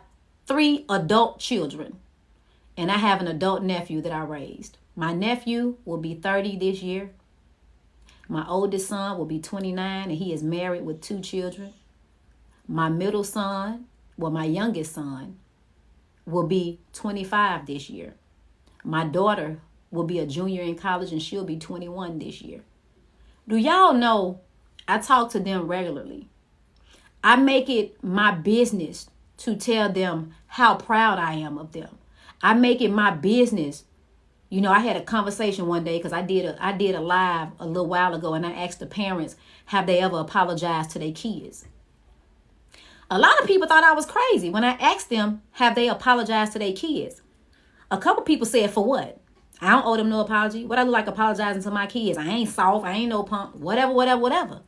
3 adult children, and I have an adult nephew that I raised. My nephew will be 30 this year. My oldest son will be 29, and he is married with 2 children. My middle son, well, my youngest son, will be 25 this year. My daughter will be a junior in college, and she'll be 21 this year. Do y'all know I talk to them regularly? I make it my business to tell them how proud I am of them. I make it my business. You know, I had a conversation one day because I did a live a little while ago, and I asked the parents, have they ever apologized to their kids? A lot of people thought I was crazy when I asked them, have they apologized to their kids? A couple people said, for what? I don't owe them no apology. What I look like apologizing to my kids? I ain't soft. I ain't no punk. Whatever.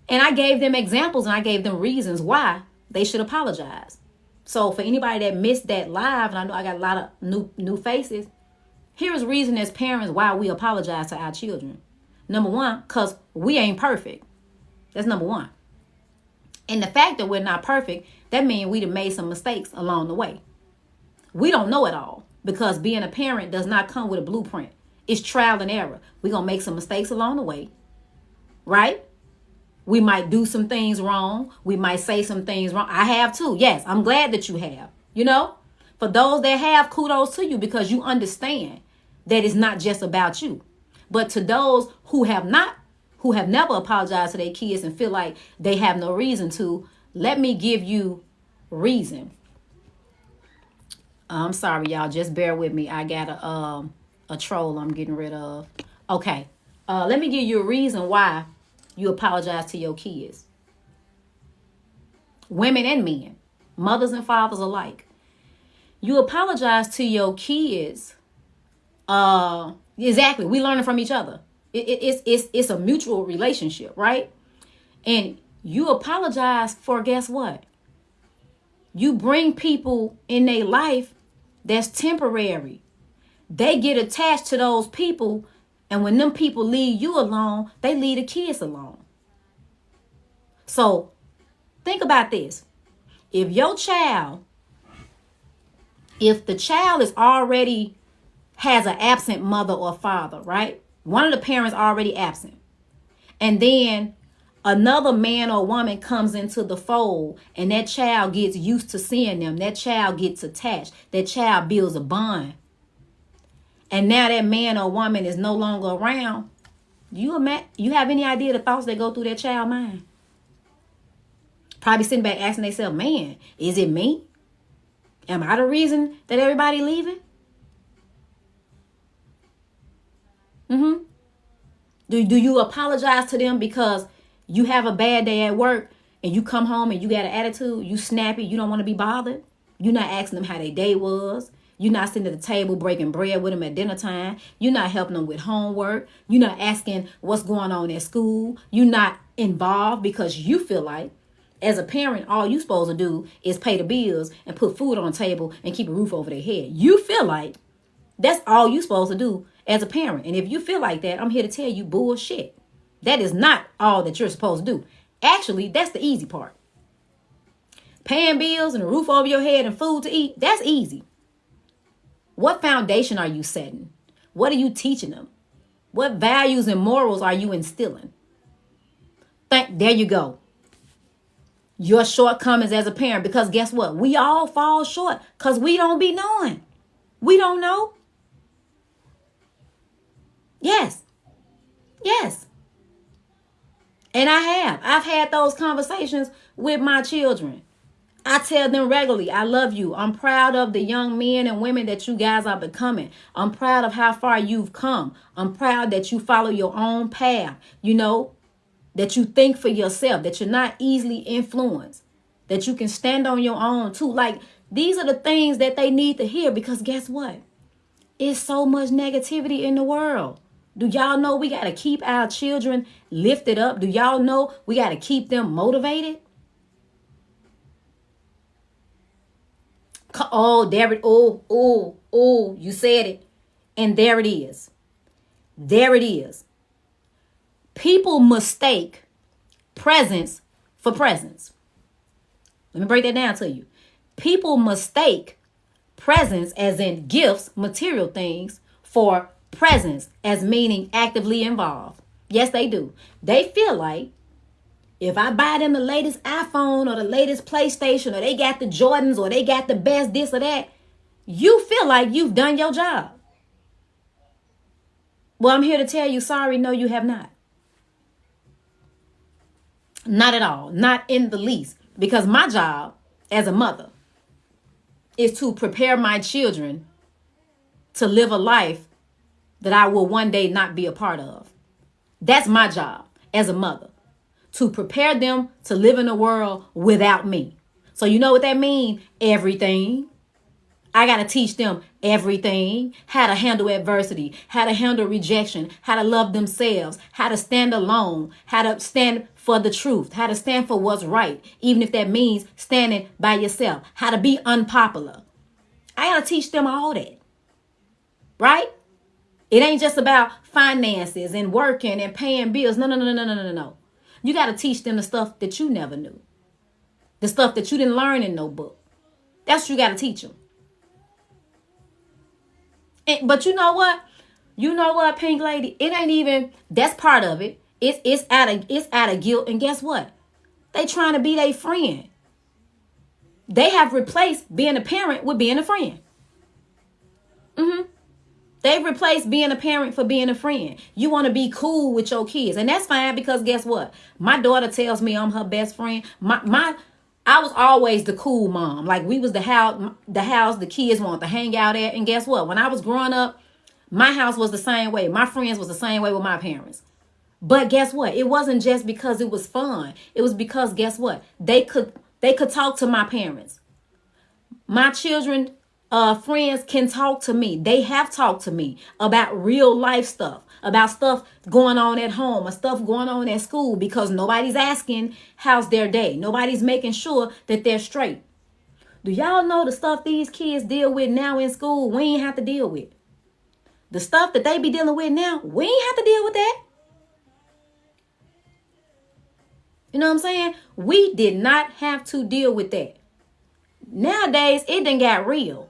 And I gave them examples, and I gave them reasons why they should apologize. So for anybody that missed that live, and I know I got a lot of new faces, here's reason as parents why we apologize to our children. Number one, because we ain't perfect. That's number one. And the fact that we're not perfect, that means we'd have made some mistakes along the way. We don't know it all, because being a parent does not come with a blueprint. It's trial and error. We're going to make some mistakes along the way, right? We might do some things wrong. We might say some things wrong. I have too. Yes, I'm glad that you have. You know, for those that have, kudos to you, because you understand that it's not just about you. But to those who have never apologized to their kids and feel like they have no reason to, let me give you reason. I'm sorry, y'all. Just bear with me. I got a troll I'm getting rid of. Okay. Let me give you a reason why you apologize to your kids. Women and men, mothers and fathers alike. You apologize to your kids. Exactly. We learning from each other. It's a mutual relationship, right? And you apologize for, guess what? You bring people in their life that's temporary. They get attached to those people, and when them people leave you alone, they leave the kids alone. So think about this. If the child is already has an absent mother or father, right? One of the parents already absent. And then another man or woman comes into the fold, and that child gets used to seeing them. That child gets attached. That child builds a bond. And now that man or woman is no longer around. You have any idea the thoughts that go through that child's mind? Probably sitting back asking themselves, man, is it me? Am I the reason that everybody leaving? Do you apologize to them because you have a bad day at work and you come home and you got an attitude, you snappy, you don't want to be bothered? You're not asking them how their day was. You're not sitting at the table breaking bread with them at dinner time. You're not helping them with homework. You're not asking what's going on at school. You're not involved because you feel like, as a parent, all you're supposed to do is pay the bills and put food on the table and keep a roof over their head. You feel like that's all you're supposed to do as a parent. And if you feel like that, I'm here to tell you bullshit. That is not all that you're supposed to do. Actually, that's the easy part. Paying bills and a roof over your head and food to eat, that's easy. What foundation are you setting? What are you teaching them? What values and morals are you instilling? There you go. your shortcomings as a parent, because guess what? We all fall short because we don't be knowing. We don't know. Yes. Yes. And I've had those conversations with my children. I tell them regularly, I love you. I'm proud of the young men and women that you guys are becoming. I'm proud of how far you've come. I'm proud that you follow your own path, that you think for yourself, that you're not easily influenced, that you can stand on your own too. Like, these are the things that they need to hear, because guess what? It's so much negativity in the world. Do y'all know we got to keep our children lifted up? Do y'all know we got to keep them motivated? Oh, there it, you said it. And there it is. There it is. People mistake presence for presence. Let me break that down to you. People mistake presence, as in gifts, material things, for presence, as meaning actively involved. Yes, they do. They feel like if I buy them the latest iPhone or the latest PlayStation, or they got the Jordans, or they got the best this or that, you feel like you've done your job. Well, I'm here to tell you, sorry, no, you have not. Not at all. Not in the least. Because my job as a mother is to prepare my children to live a life that I will one day not be a part of. That's my job as a mother, to prepare them to live in a world without me. So you know what that means? Everything. I got to teach them everything: how to handle adversity, how to handle rejection, how to love themselves, how to stand alone, how to stand for the truth, how to stand for what's right, even if that means standing by yourself, how to be unpopular. I got to teach them all that, right? It ain't just about finances and working and paying bills. No. You got to teach them the stuff that you never knew, the stuff that you didn't learn in no book. That's what you got to teach them. But you know what? Pink Lady? It ain't even, that's part of it. It's out of guilt. And guess what? They trying to be their friend. They have replaced being a parent with being a friend. They've replaced being a parent for being a friend. You want to be cool with your kids. And that's fine, because guess what? My daughter tells me I'm her best friend. I was always the cool mom. Like, we was the house the kids want to hang out at. And guess what? When I was growing up, my house was the same way. My friends was the same way with my parents. But guess what? It wasn't just because it was fun. It was because, guess what? They could talk to my parents. My children, friends can talk to me. They have talked to me about real life stuff, about stuff going on at home or stuff going on at school, because nobody's asking how's their day. Nobody's making sure that they're straight. Do y'all know the stuff these kids deal with now in school, we ain't have to deal with? The stuff that they be dealing with now, we ain't have to deal with that. You know what I'm saying? We did not have to deal with that. Nowadays, it done got real.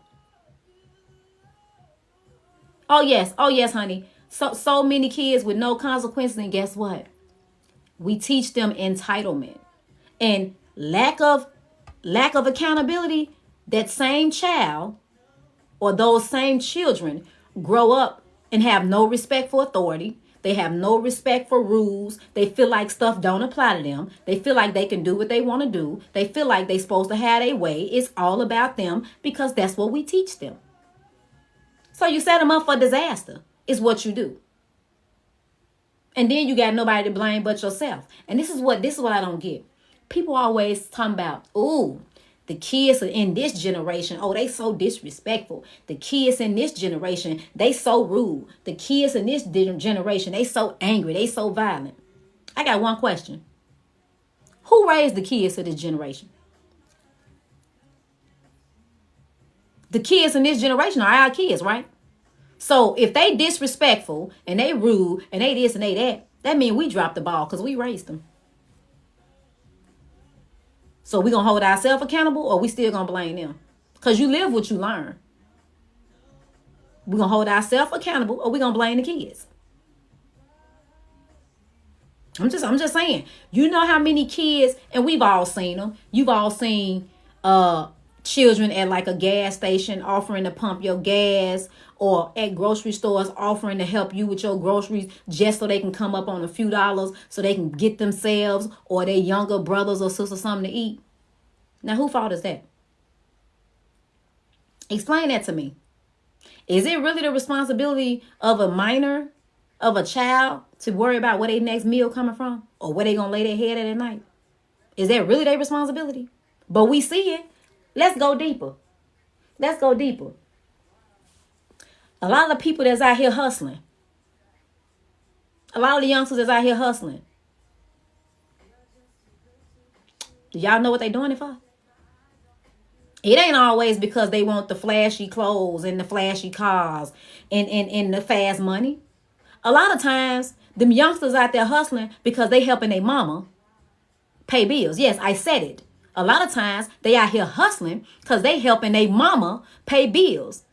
Oh yes, honey. So many kids with no consequences, and guess what? We teach them entitlement and lack of accountability. That same child or those same children grow up and have no respect for authority. They have no respect for rules. They feel like stuff don't apply to them. They feel like they can do what they want to do. They feel like they're supposed to have their way. It's all about them, because that's what we teach them. So you set them up for disaster, is what you do. And then you got nobody to blame but yourself. And this is what I don't get. People always talking about, the kids in this generation, they so disrespectful. The kids in this generation, they so rude. The kids in this generation, they so angry. They so violent. I got one question. Who raised the kids of this generation? The kids in this generation are our kids, right? So if they disrespectful and they rude and they this and they that means we dropped the ball because we raised them. So we going to hold ourselves accountable, or we still going to blame them? Because you live what you learn. We going to hold ourselves accountable, or we going to blame the kids? I'm just saying. You know how many kids, and we've all seen them. You've all seen children at like a gas station offering to pump your gas, or at grocery stores offering to help you with your groceries just so they can come up on a few dollars so they can get themselves or their younger brothers or sisters something to eat. Now, whose fault is that? Explain that to me. Is it really the responsibility of a minor, of a child, to worry about where their next meal coming from or where they gonna lay their head at night? Is that really their responsibility? But we see it. Let's go deeper. Let's go deeper. A lot of the people that's out here hustling, a lot of the youngsters that's out here hustling, do y'all know what they doing it for? It ain't always because they want the flashy clothes and the flashy cars and the fast money. A lot of times, them youngsters out there hustling because they helping their mama pay bills. Yes, I said it. A lot of times, they out here hustling because they helping their mama pay bills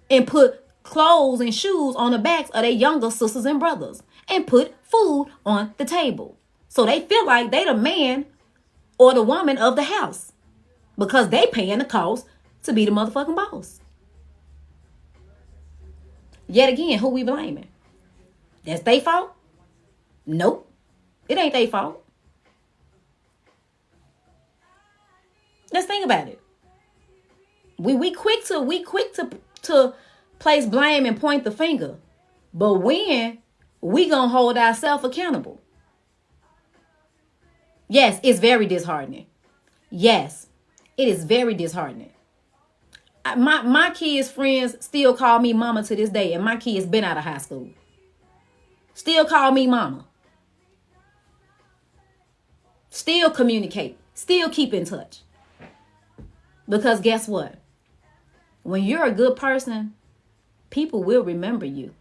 and put clothes and shoes on the backs of their younger sisters and brothers and put food on the table. So they feel like they the man or the woman of the house because they paying the cost to be the motherfucking boss. Yet again, who we blaming? That's their fault? Nope. It ain't their fault. Let's think about it. We quick to place blame and point the finger. But when we gonna hold ourselves accountable? Yes, it's very disheartening. Yes, it is very disheartening. My kids' friends still call me mama to this day, and my kids been out of high school. Still call me mama. Still communicate. Still keep in touch. Because guess what? When you're a good person, people will remember you.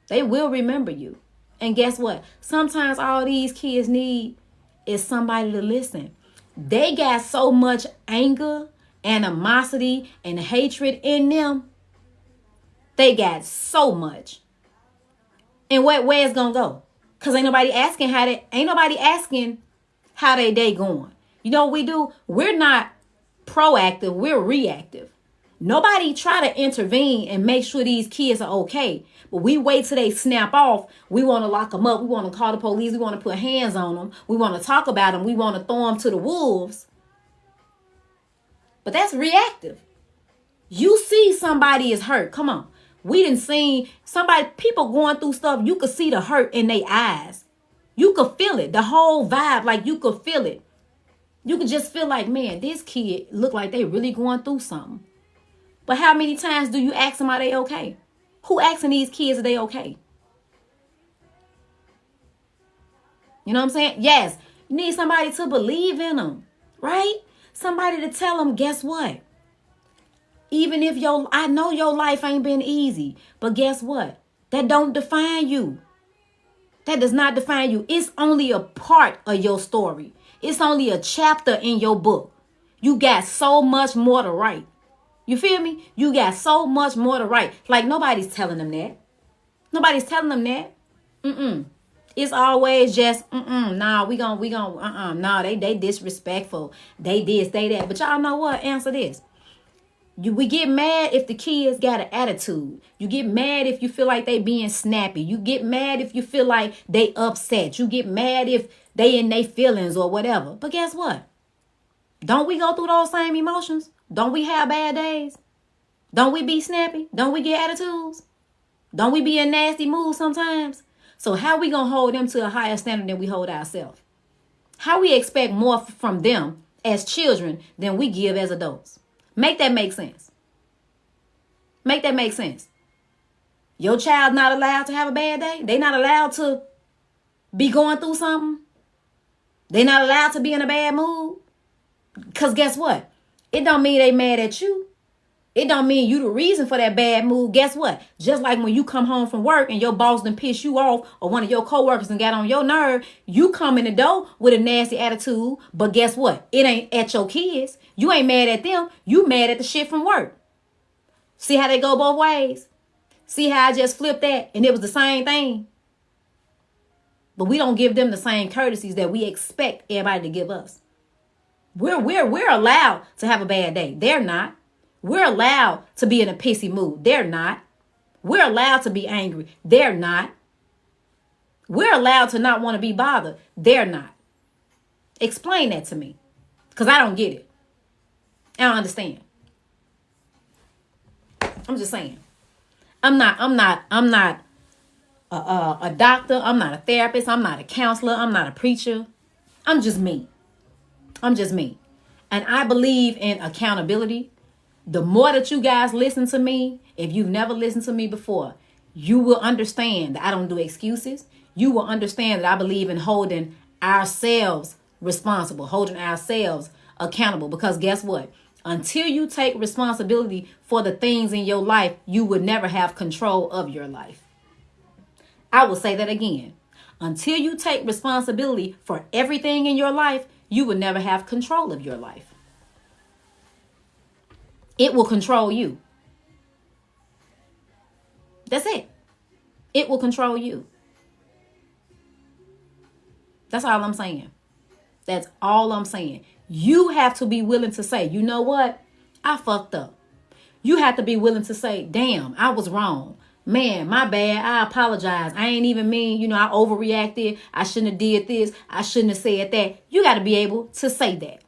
They will remember you. And guess what? Sometimes all these kids need is somebody to listen. They got so much anger, animosity, and hatred in them. They got so much. And where it's gonna go? Cause ain't nobody asking how they day going. You know what we do? We're not proactive, we're reactive. Nobody try to intervene and make sure these kids are okay. But we wait till they snap off. We want to lock them up. We want to call the police. We want to put hands on them. We want to talk about them. We want to throw them to the wolves. But that's reactive. You see somebody is hurt. Come on. We didn't see people going through stuff. You could see the hurt in their eyes. You could feel it. The whole vibe, like you could feel it. You could just feel like, man, this kid look like they really going through something. But how many times do you ask them, are they okay? Who asking these kids, are they okay? You know what I'm saying? Yes, you need somebody to believe in them, right? Somebody to tell them, guess what? Even if I know your life ain't been easy, but guess what? That don't define you. That does not define you. It's only a part of your story. It's only a chapter in your book. You got so much more to write. You feel me? You got so much more to write. Like nobody's telling them that. Nobody's telling them that. It's always just, nah, nah, they disrespectful. They this, they that. But y'all know what? Answer this. We get mad if the kids got an attitude. You get mad if you feel like they being snappy. You get mad if you feel like they upset. You get mad if they in their feelings or whatever. But guess what? Don't we go through those same emotions? Don't we have bad days? Don't we be snappy? Don't we get attitudes? Don't we be in nasty moods sometimes? So how we going to hold them to a higher standard than we hold ourselves? How we expect more from them as children than we give as adults? Make that make sense. Make that make sense. Your child not allowed to have a bad day? They not allowed to be going through something? They not allowed to be in a bad mood? Because guess what? It don't mean they mad at you. It don't mean you the reason for that bad mood. Guess what? Just like when you come home from work and your boss done piss you off or one of your coworkers done got on your nerve, you come in the door with a nasty attitude. But guess what? It ain't at your kids. You ain't mad at them. You mad at the shit from work. See how they go both ways? See how I just flipped that and it was the same thing? But we don't give them the same courtesies that we expect everybody to give us. We're allowed to have a bad day. They're not. We're allowed to be in a pissy mood. They're not. We're allowed to be angry. They're not. We're allowed to not want to be bothered. They're not. Explain that to me. Because I don't get it. I don't understand. I'm just saying. I'm not a doctor. I'm not a therapist. I'm not a counselor. I'm not a preacher. I'm just me. I'm just me. And I believe in accountability. The more that you guys listen to me, if you've never listened to me before, you will understand that I don't do excuses. You will understand that I believe in holding ourselves responsible, holding ourselves accountable. Because guess what? Until you take responsibility for the things in your life, you would never have control of your life. I will say that again. Until you take responsibility for everything in your life, you will never have control of your life. It will control you. That's it. It will control you. That's all I'm saying. That's all I'm saying. You have to be willing to say, you know what? I fucked up. You have to be willing to say, damn, I was wrong. Man, my bad. I apologize. I ain't even mean, I overreacted. I shouldn't have did this. I shouldn't have said that. You got to be able to say that.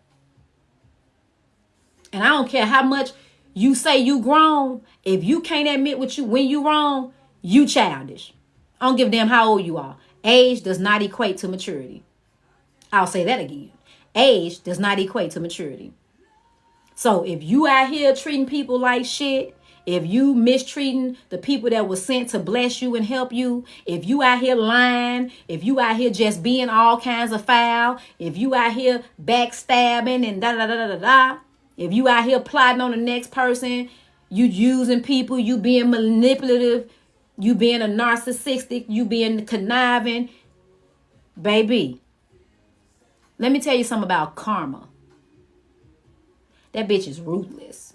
And I don't care how much you say you grown. If you can't admit when you wrong, you childish. I don't give a damn how old you are. Age does not equate to maturity. I'll say that again. Age does not equate to maturity. So if you out here treating people like shit, if you mistreating the people that were sent to bless you and help you, if you out here lying, if you out here just being all kinds of foul, if you out here backstabbing and da-da-da-da-da-da, if you out here plotting on the next person, you using people, you being manipulative, you being a narcissistic, you being conniving, baby, let me tell you something about karma. That bitch is ruthless.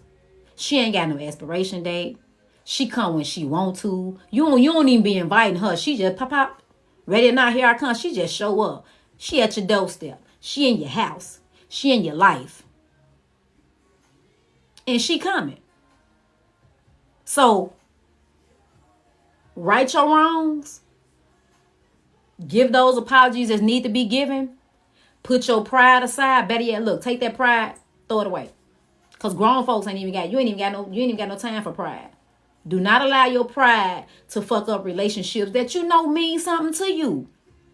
She ain't got no expiration date. She come when she want to. You don't even be inviting her. She just pop. Ready or not, here I come. She just show up. She at your doorstep. She in your house. She in your life. And she coming. So, right your wrongs. Give those apologies that need to be given. Put your pride aside. Better yet, look, take that pride, throw it away. Because grown folks ain't even got no time for pride. Do not allow your pride to fuck up relationships that mean something to you.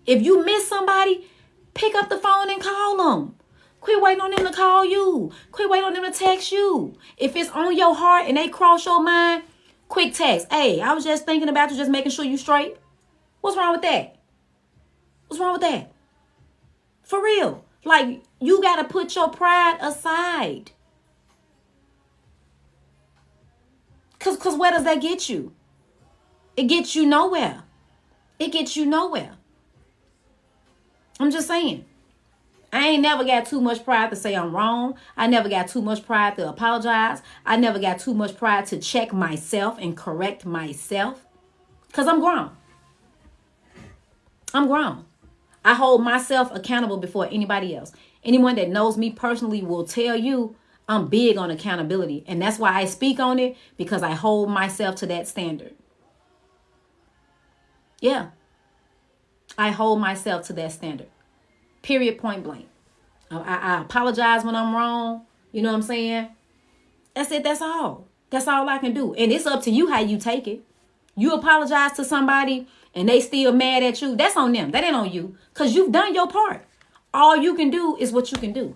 If you miss somebody, pick up the phone and call them. Quit waiting on them to call you. Quit waiting on them to text you. If it's on your heart and they cross your mind, quick text. Hey, I was just thinking about you, just making sure you straight. What's wrong with that? What's wrong with that? For real. Like, you got to put your pride aside. Because where does that get you? It gets you nowhere. It gets you nowhere. I'm just saying. I ain't never got too much pride to say I'm wrong. I never got too much pride to apologize. I never got too much pride to check myself and correct myself. Because I'm grown. I'm grown. I hold myself accountable before anybody else. Anyone that knows me personally will tell you I'm big on accountability. And that's why I speak on it, because I hold myself to that standard. Yeah. I hold myself to that standard. Period, point blank. I apologize when I'm wrong. You know what I'm saying? That's it. That's all. That's all I can do. And it's up to you how you take it. You apologize to somebody and they still mad at you. That's on them. That ain't on you. Because you've done your part. All you can do is what you can do.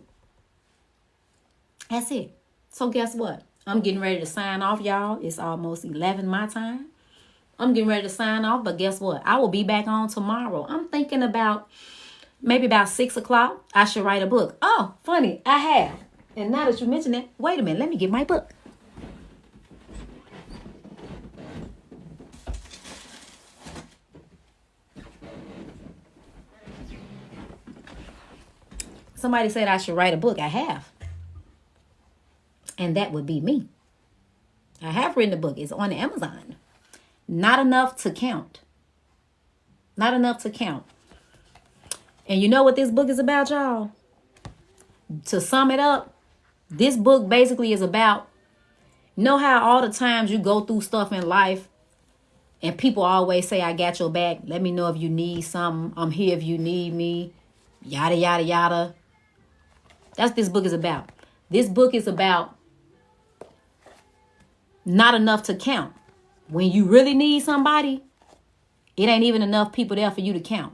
That's it. So guess what? I'm getting ready to sign off, y'all. It's almost 11 my time. I'm getting ready to sign off. But guess what? I will be back on tomorrow. I'm thinking about maybe about 6 o'clock. I should write a book. Oh, funny. I have. And now that you mention it, wait a minute. Let me get my book. Somebody said I should write a book. I have. And that would be me. I have written a book. It's on Amazon. Not enough to count. Not enough to count. And you know what this book is about, y'all? To sum it up, this book basically is about, know how all the times you go through stuff in life and people always say, I got your back. Let me know if you need something. I'm here if you need me. Yada, yada, yada. That's what this book is about. This book is about not enough to count. When you really need somebody, it ain't even enough people there for you to count.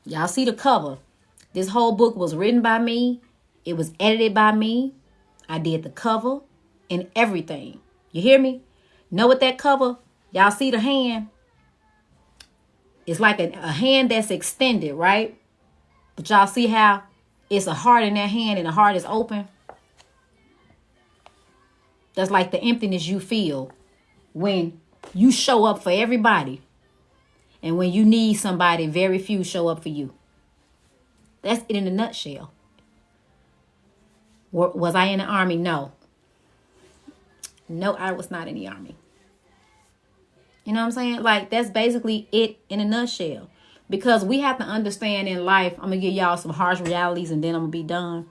Y'all see the cover. This whole book was written by me. It was edited by me. I did the cover and everything. You hear me? Know what that cover? Y'all see the hand? It's like a hand that's extended, right? But y'all see how it's a heart in that hand and the heart is open? That's like the emptiness you feel when you show up for everybody. And when you need somebody, very few show up for you. That's it in a nutshell. Was I in the army? No. No, I was not in the army. You know what I'm saying? Like, that's basically it in a nutshell. Because we have to understand in life, I'm going to give y'all some harsh realities and then I'm going to be done.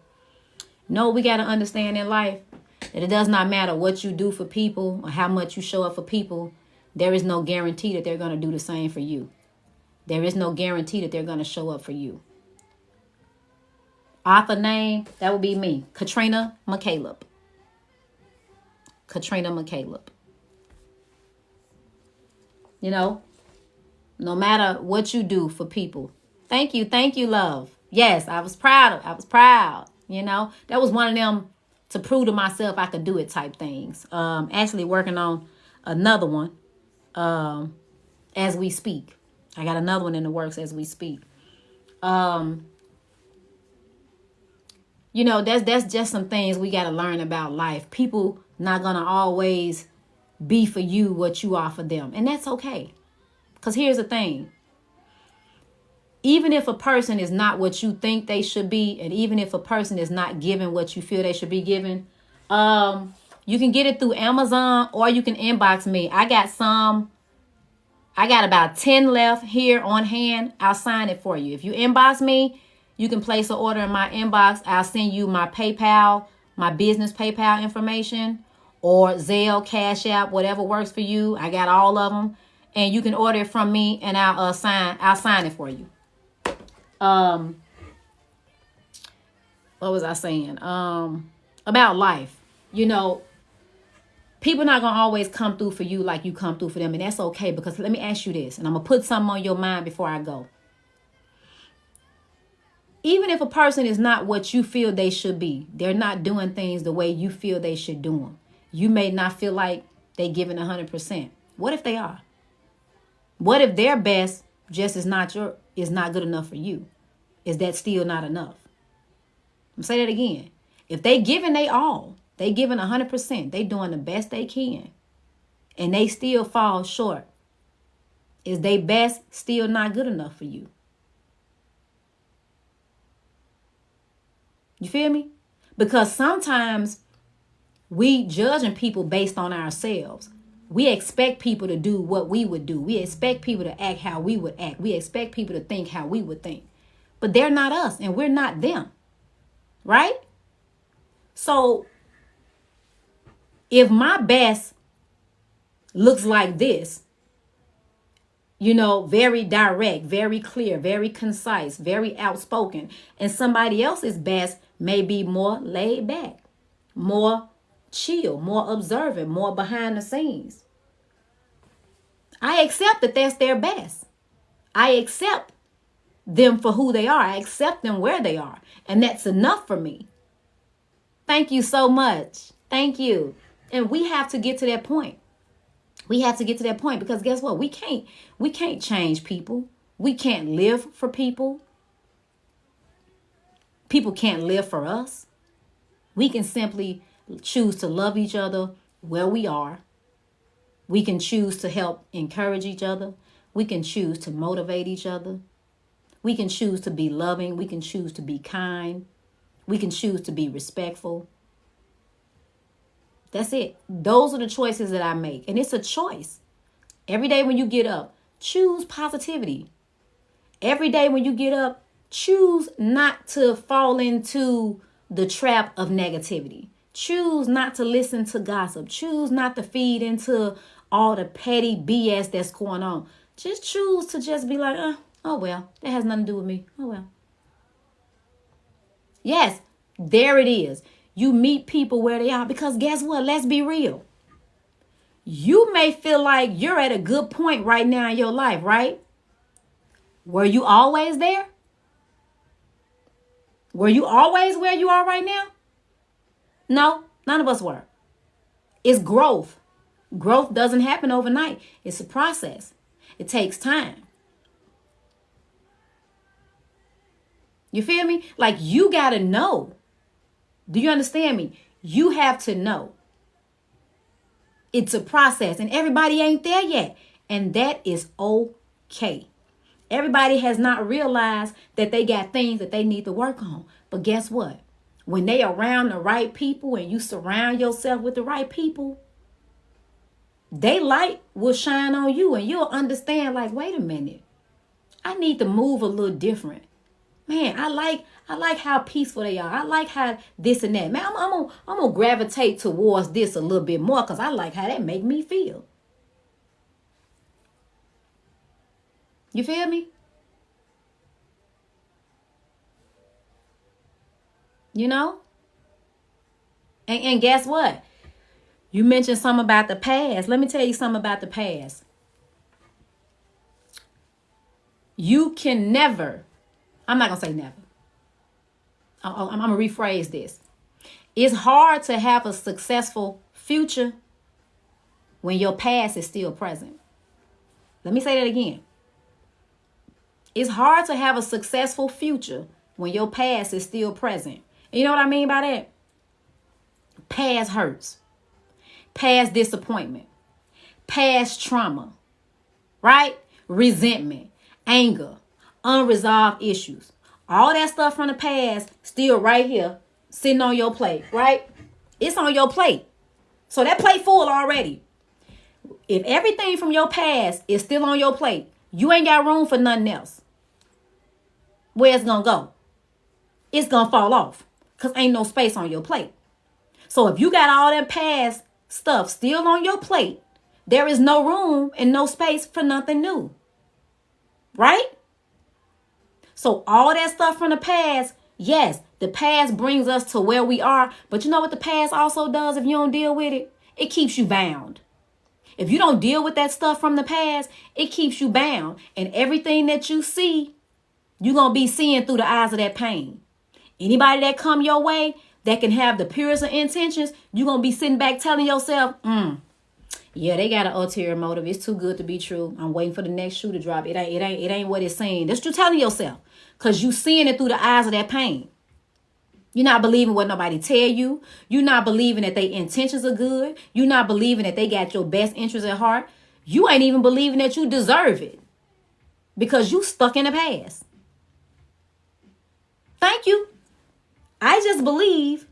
No, we got to understand in life that it does not matter what you do for people or how much you show up for people. There is no guarantee that they're going to do the same for you. There is no guarantee that they're going to show up for you. Author name, that would be me, Katrina McCaleb. Katrina McCaleb. You know, no matter what you do for people. Thank you, love. Yes, I was proud. You know, that was one of them to prove to myself I could do it type things. Actually working on another one as we speak. I got another one in the works as we speak. You know, that's just some things we got to learn about life. People not going to always be for you what you are for them. And that's okay. Because here's the thing. Even if a person is not what you think they should be, and even if a person is not given what you feel they should be given, you can get it through Amazon or you can inbox me. I got about 10 left here on hand. I'll sign it for you. If you inbox me, you can place an order in my inbox. I'll send you my PayPal, my business PayPal information, or Zelle, Cash App, whatever works for you. I got all of them. And you can order it from me and I'll sign it for you. What was I saying? About life. You know, people not going to always come through for you like you come through for them. And that's okay, because let me ask you this, and I'm going to put something on your mind before I go. Even if a person is not what you feel they should be, they're not doing things the way you feel they should do them. You may not feel like they giving 100%. What if they are? What if their best just is not good enough for you? Is that still not enough? I'm say that again. If they giving they all, they giving 100%, they doing the best they can, and they still fall short, is they best still not good enough for you? You feel me? Because sometimes we judging people based on ourselves. We expect people to do what we would do. We expect people to act how we would act. We expect people to think how we would think. But they're not us and we're not them. Right? So if my best looks like this, you know, very direct, very clear, very concise, very outspoken, and somebody else's best may be more laid back, more chill, more observant, more behind the scenes, I accept that that's their best. I accept them for who they are. I accept them where they are. And that's enough for me. Thank you so much. Thank you. And we have to get to that point. We have to get to that point, because guess what? We can't change people. We can't live for people. People can't live for us. We can simply choose to love each other where we are. We can choose to help encourage each other. We can choose to motivate each other. We can choose to be loving. We can choose to be kind. We can choose to be respectful. That's it. Those are the choices that I make. And it's a choice. Every day when you get up, choose positivity. Every day when you get up, Choose not to fall into the trap of negativity. Choose not to listen to gossip. Choose not to feed into all the petty BS that's going on. Just choose to just be like, oh well, that has nothing to do with me. Oh well. Yes, there it is. You meet people where they are, because guess what? Let's be real. You may feel like you're at a good point right now in your life, right? Were you always there? Were you always where you are right now? No, none of us were. It's growth. Growth doesn't happen overnight. It's a process. It takes time. You feel me? Like, you got to know. Do you understand me? You have to know. It's a process, and everybody ain't there yet. And that is okay. Everybody has not realized that they got things that they need to work on. But guess what? When they around the right people and you surround yourself with the right people, they light will shine on you, and you'll understand, like, wait a minute. I need to move a little different. Man, I like how peaceful they are. I like how this and that. Man, I'm gonna gravitate towards this a little bit more, because I like how that make me feel. You feel me? You know? And guess what? You mentioned something about the past. Let me tell you something about the past. You can never, I'm not going to say never. I'm going to rephrase this. It's hard to have a successful future when your past is still present. Let me say that again. It's hard to have a successful future when your past is still present. And you know what I mean by that? Past hurts, past disappointment, past trauma, right? Resentment, anger, unresolved issues. All that stuff from the past still right here sitting on your plate, right? It's on your plate. So that plate full already. If everything from your past is still on your plate, you ain't got room for nothing else. Where it's going to go? It's going to fall off, because ain't no space on your plate. So if you got all that past stuff still on your plate, there is no room and no space for nothing new. Right? So all that stuff from the past, yes, the past brings us to where we are. But you know what the past also does if you don't deal with it? It keeps you bound. If you don't deal with that stuff from the past, it keeps you bound. And everything that you see, you're going to be seeing through the eyes of that pain. Anybody that come your way that can have the purest of intentions, you're going to be sitting back telling yourself, yeah, they got an ulterior motive. It's too good to be true. I'm waiting for the next shoe to drop. It ain't what it's saying. That's what you're telling yourself, because you seeing it through the eyes of that pain. You're not believing what nobody tell you. You're not believing that their intentions are good. You're not believing that they got your best interests at heart. You ain't even believing that you deserve it, because you stuck in the past. Thank you. I just believe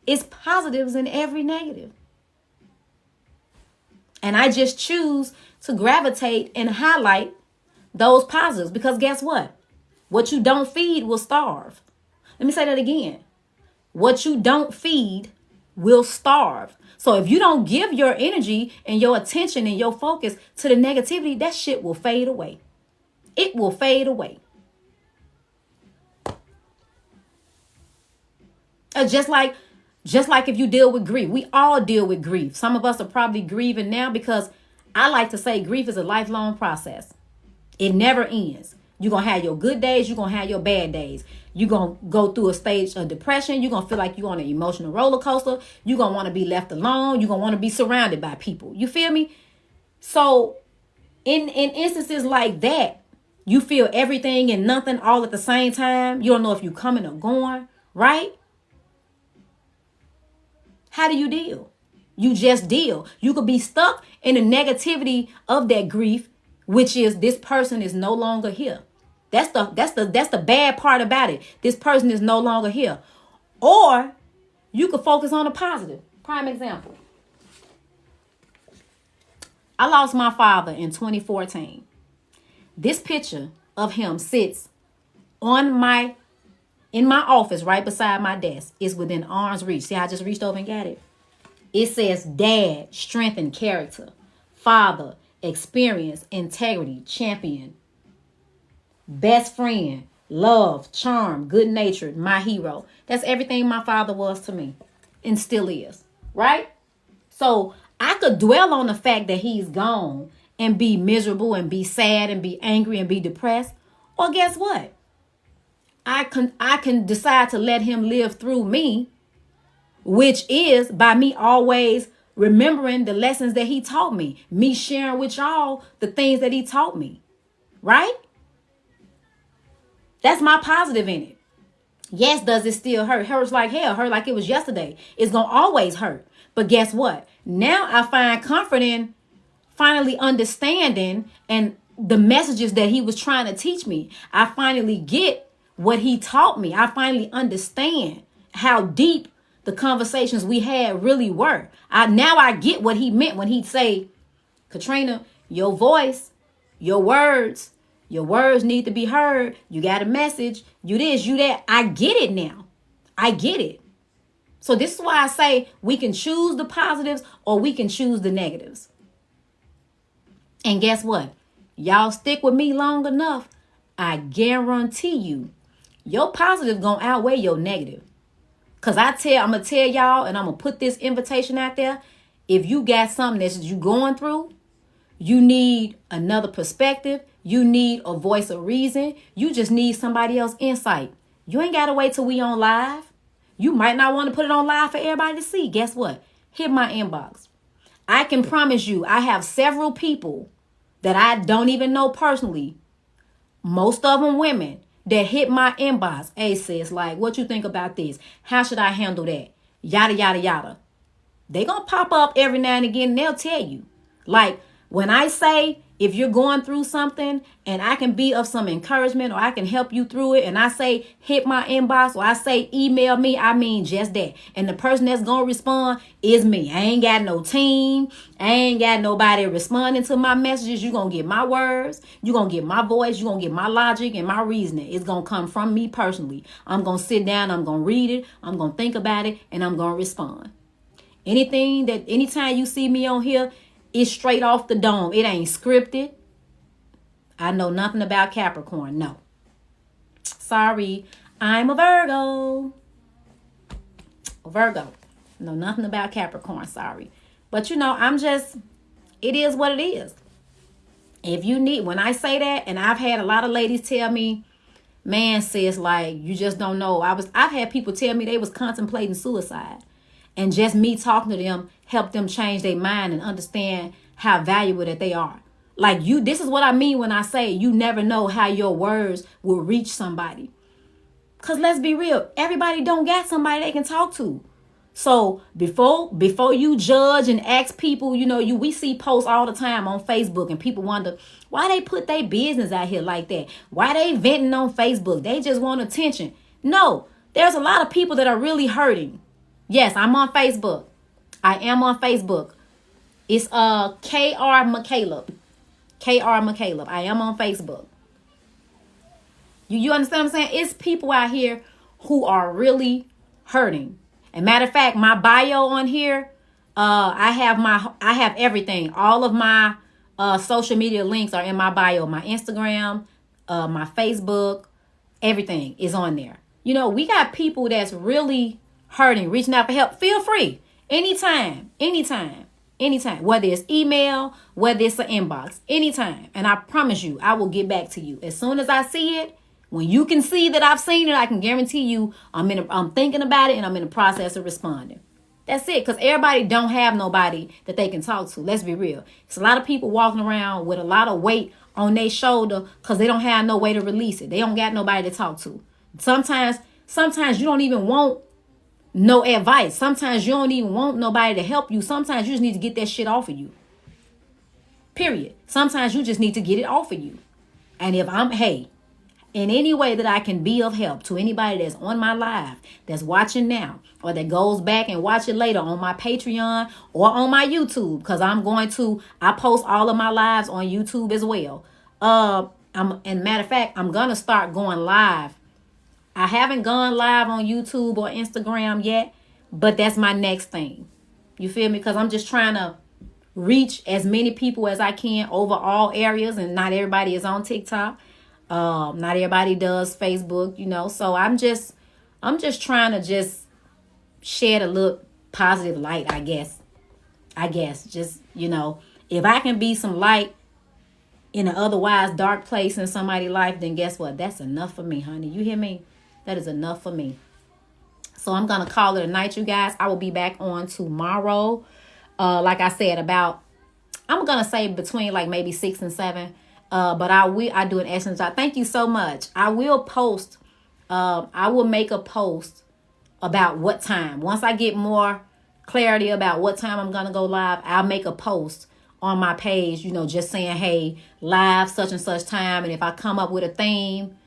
it's positives in every negative. And I just choose to gravitate and highlight those positives, because guess what? What you don't feed will starve. Let me say that again. What you don't feed will starve. So if you don't give your energy and your attention and your focus to the negativity, that shit will fade away. It will fade away. Just like if you deal with grief, we all deal with grief. Some of us are probably grieving now, because I like to say grief is a lifelong process. It never ends. You're going to have your good days. You're going to have your bad days. You're going to go through a stage of depression. You're going to feel like you're on an emotional roller coaster. You're going to want to be left alone. You're going to want to be surrounded by people. You feel me? So in instances like that, you feel everything and nothing all at the same time. You don't know if you're coming or going, right? How do you deal? You just deal. You could be stuck in the negativity of that grief, which is this person is no longer here. That's the bad part about it. This person is no longer here. Or you could focus on the positive. Prime example. I lost my father in 2014. This picture of him sits in my office right beside my desk. It's within arm's reach. See, I just reached over and got it. It says dad, strength and character. Father, experience, integrity, champion. Best friend, love, charm, good natured, my hero. That's everything my father was to me and still is, right? So I could dwell on the fact that he's gone and be miserable and be sad and be angry and be depressed. Or guess what? I can decide to let him live through me, which is by me always remembering the lessons that he taught me, me sharing with y'all the things that he taught me, right? That's my positive in it. Yes, does it still hurt? Hurts like hell, hurt like it was yesterday. It's going to always hurt. But guess what? Now I find comfort in finally understanding and the messages that he was trying to teach me. I finally get what he taught me. I finally understand how deep the conversations we had really were. Now I get what he meant when he'd say, Katrina, your voice, your words need to be heard. You got a message. You this, you that. I get it now. I get it. So this is why I say we can choose the positives or we can choose the negatives. And guess what? Y'all stick with me long enough, I guarantee you, your positive gonna outweigh your negative. Cause I'm gonna tell y'all, and I'm gonna put this invitation out there. If you got something that you going through, you need another perspective. You need a voice of reason. You just need somebody else's insight. You ain't gotta wait till we on live. You might not want to put it on live for everybody to see. Guess what? Hit my inbox. I can promise you, I have several people that I don't even know personally. Most of them women that hit my inbox. Hey sis, like, what you think about this? How should I handle that? Yada, yada, yada. They gonna pop up every now and again and they'll tell you. Like, when I say, if you're going through something and I can be of some encouragement or I can help you through it, and I say hit my inbox or I say email me, I mean just that. And the person that's going to respond is me. I ain't got no team. I ain't got nobody responding to my messages. You're going to get my words. You're going to get my voice. You're going to get my logic and my reasoning. It's going to come from me personally. I'm going to sit down. I'm going to read it. I'm going to think about it. And I'm going to respond. Anytime you see me on here, it's straight off the dome. It ain't scripted. I know nothing about Capricorn. No. Sorry. I'm a Virgo. Know nothing about Capricorn. Sorry. But it is what it is. If you need, when I say that, and I've had a lot of ladies tell me, man, sis, like, you just don't know. I've had people tell me they was contemplating suicide. And just me talking to them help them change their mind and understand how valuable that they are. Like this is what I mean when I say you never know how your words will reach somebody. Because let's be real, everybody don't got somebody they can talk to. So before you judge and ask people, we see posts all the time on Facebook and people wonder why they put their business out here like that. Why they venting on Facebook? They just want attention. No, there's a lot of people that are really hurting. Yes, I'm on Facebook. I am on Facebook. It's K.R. McCaleb. K.R. McCaleb. I am on Facebook. You understand what I'm saying? It's people out here who are really hurting. And matter of fact, my bio on here, I have everything. All of my social media links are in my bio. My Instagram, my Facebook, everything is on there. We got people that's really hurting, reaching out for help. Feel free. Anytime. Whether it's email, whether it's an inbox. Anytime. And I promise you, I will get back to you. As soon as I see it, when you can see that I've seen it, I can guarantee you I'm thinking about it and I'm in the process of responding. That's it. Because everybody don't have nobody that they can talk to. Let's be real. It's a lot of people walking around with a lot of weight on their shoulder because they don't have no way to release it. They don't got nobody to talk to. Sometimes you don't even want no advice. Sometimes you don't even want nobody to help you. Sometimes you just need to get that shit off of you. Period. Sometimes you just need to get it off of you. And if in any way that I can be of help to anybody that's on my live, that's watching now, or that goes back and watch it later on my Patreon or on my YouTube, because I post all of my lives on YouTube as well. And matter of fact, I'm gonna start going live. I haven't gone live on YouTube or Instagram yet, but that's my next thing. You feel me? Because I'm just trying to reach as many people as I can over all areas, and not everybody is on TikTok. Not everybody does Facebook, you know. So I'm just trying to just shed a little positive light, I guess. Just, you know, if I can be some light in an otherwise dark place in somebody's life, then guess what? That's enough for me, honey. You hear me? That is enough for me. So I'm going to call it a night, you guys. I will be back on tomorrow. Like I said, I'm going to say between like maybe 6 and 7. But I do an excellent job. Thank you so much. I will post. I will make a post about what time. Once I get more clarity about what time I'm going to go live, I'll make a post on my page, you know, just saying, hey, live such and such time. And if I come up with a theme,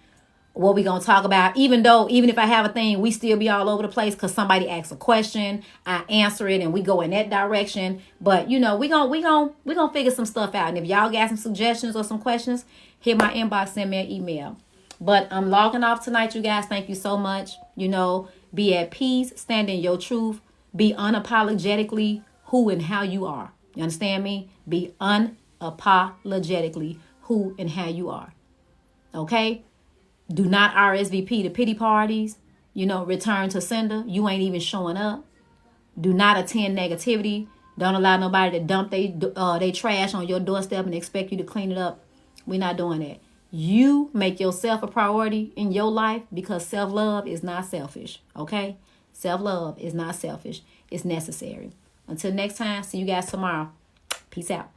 what we gonna talk about, even if I have a thing, we still be all over the place because somebody asks a question, I answer it, and we go in that direction. But you know, we gonna figure some stuff out. And if y'all got some suggestions or some questions, hit my inbox, send me an email. But I'm logging off tonight, you guys. Thank you so much. You know, be at peace, stand in your truth, be unapologetically who and how you are. You understand me? Be unapologetically who and how you are. Okay? Do not RSVP to pity parties. You know, return to sender. You ain't even showing up. Do not attend negativity. Don't allow nobody to dump they trash on your doorstep and expect you to clean it up. We're not doing that. You make yourself a priority in your life, because self-love is not selfish. Okay? Self-love is not selfish. It's necessary. Until next time, see you guys tomorrow. Peace out.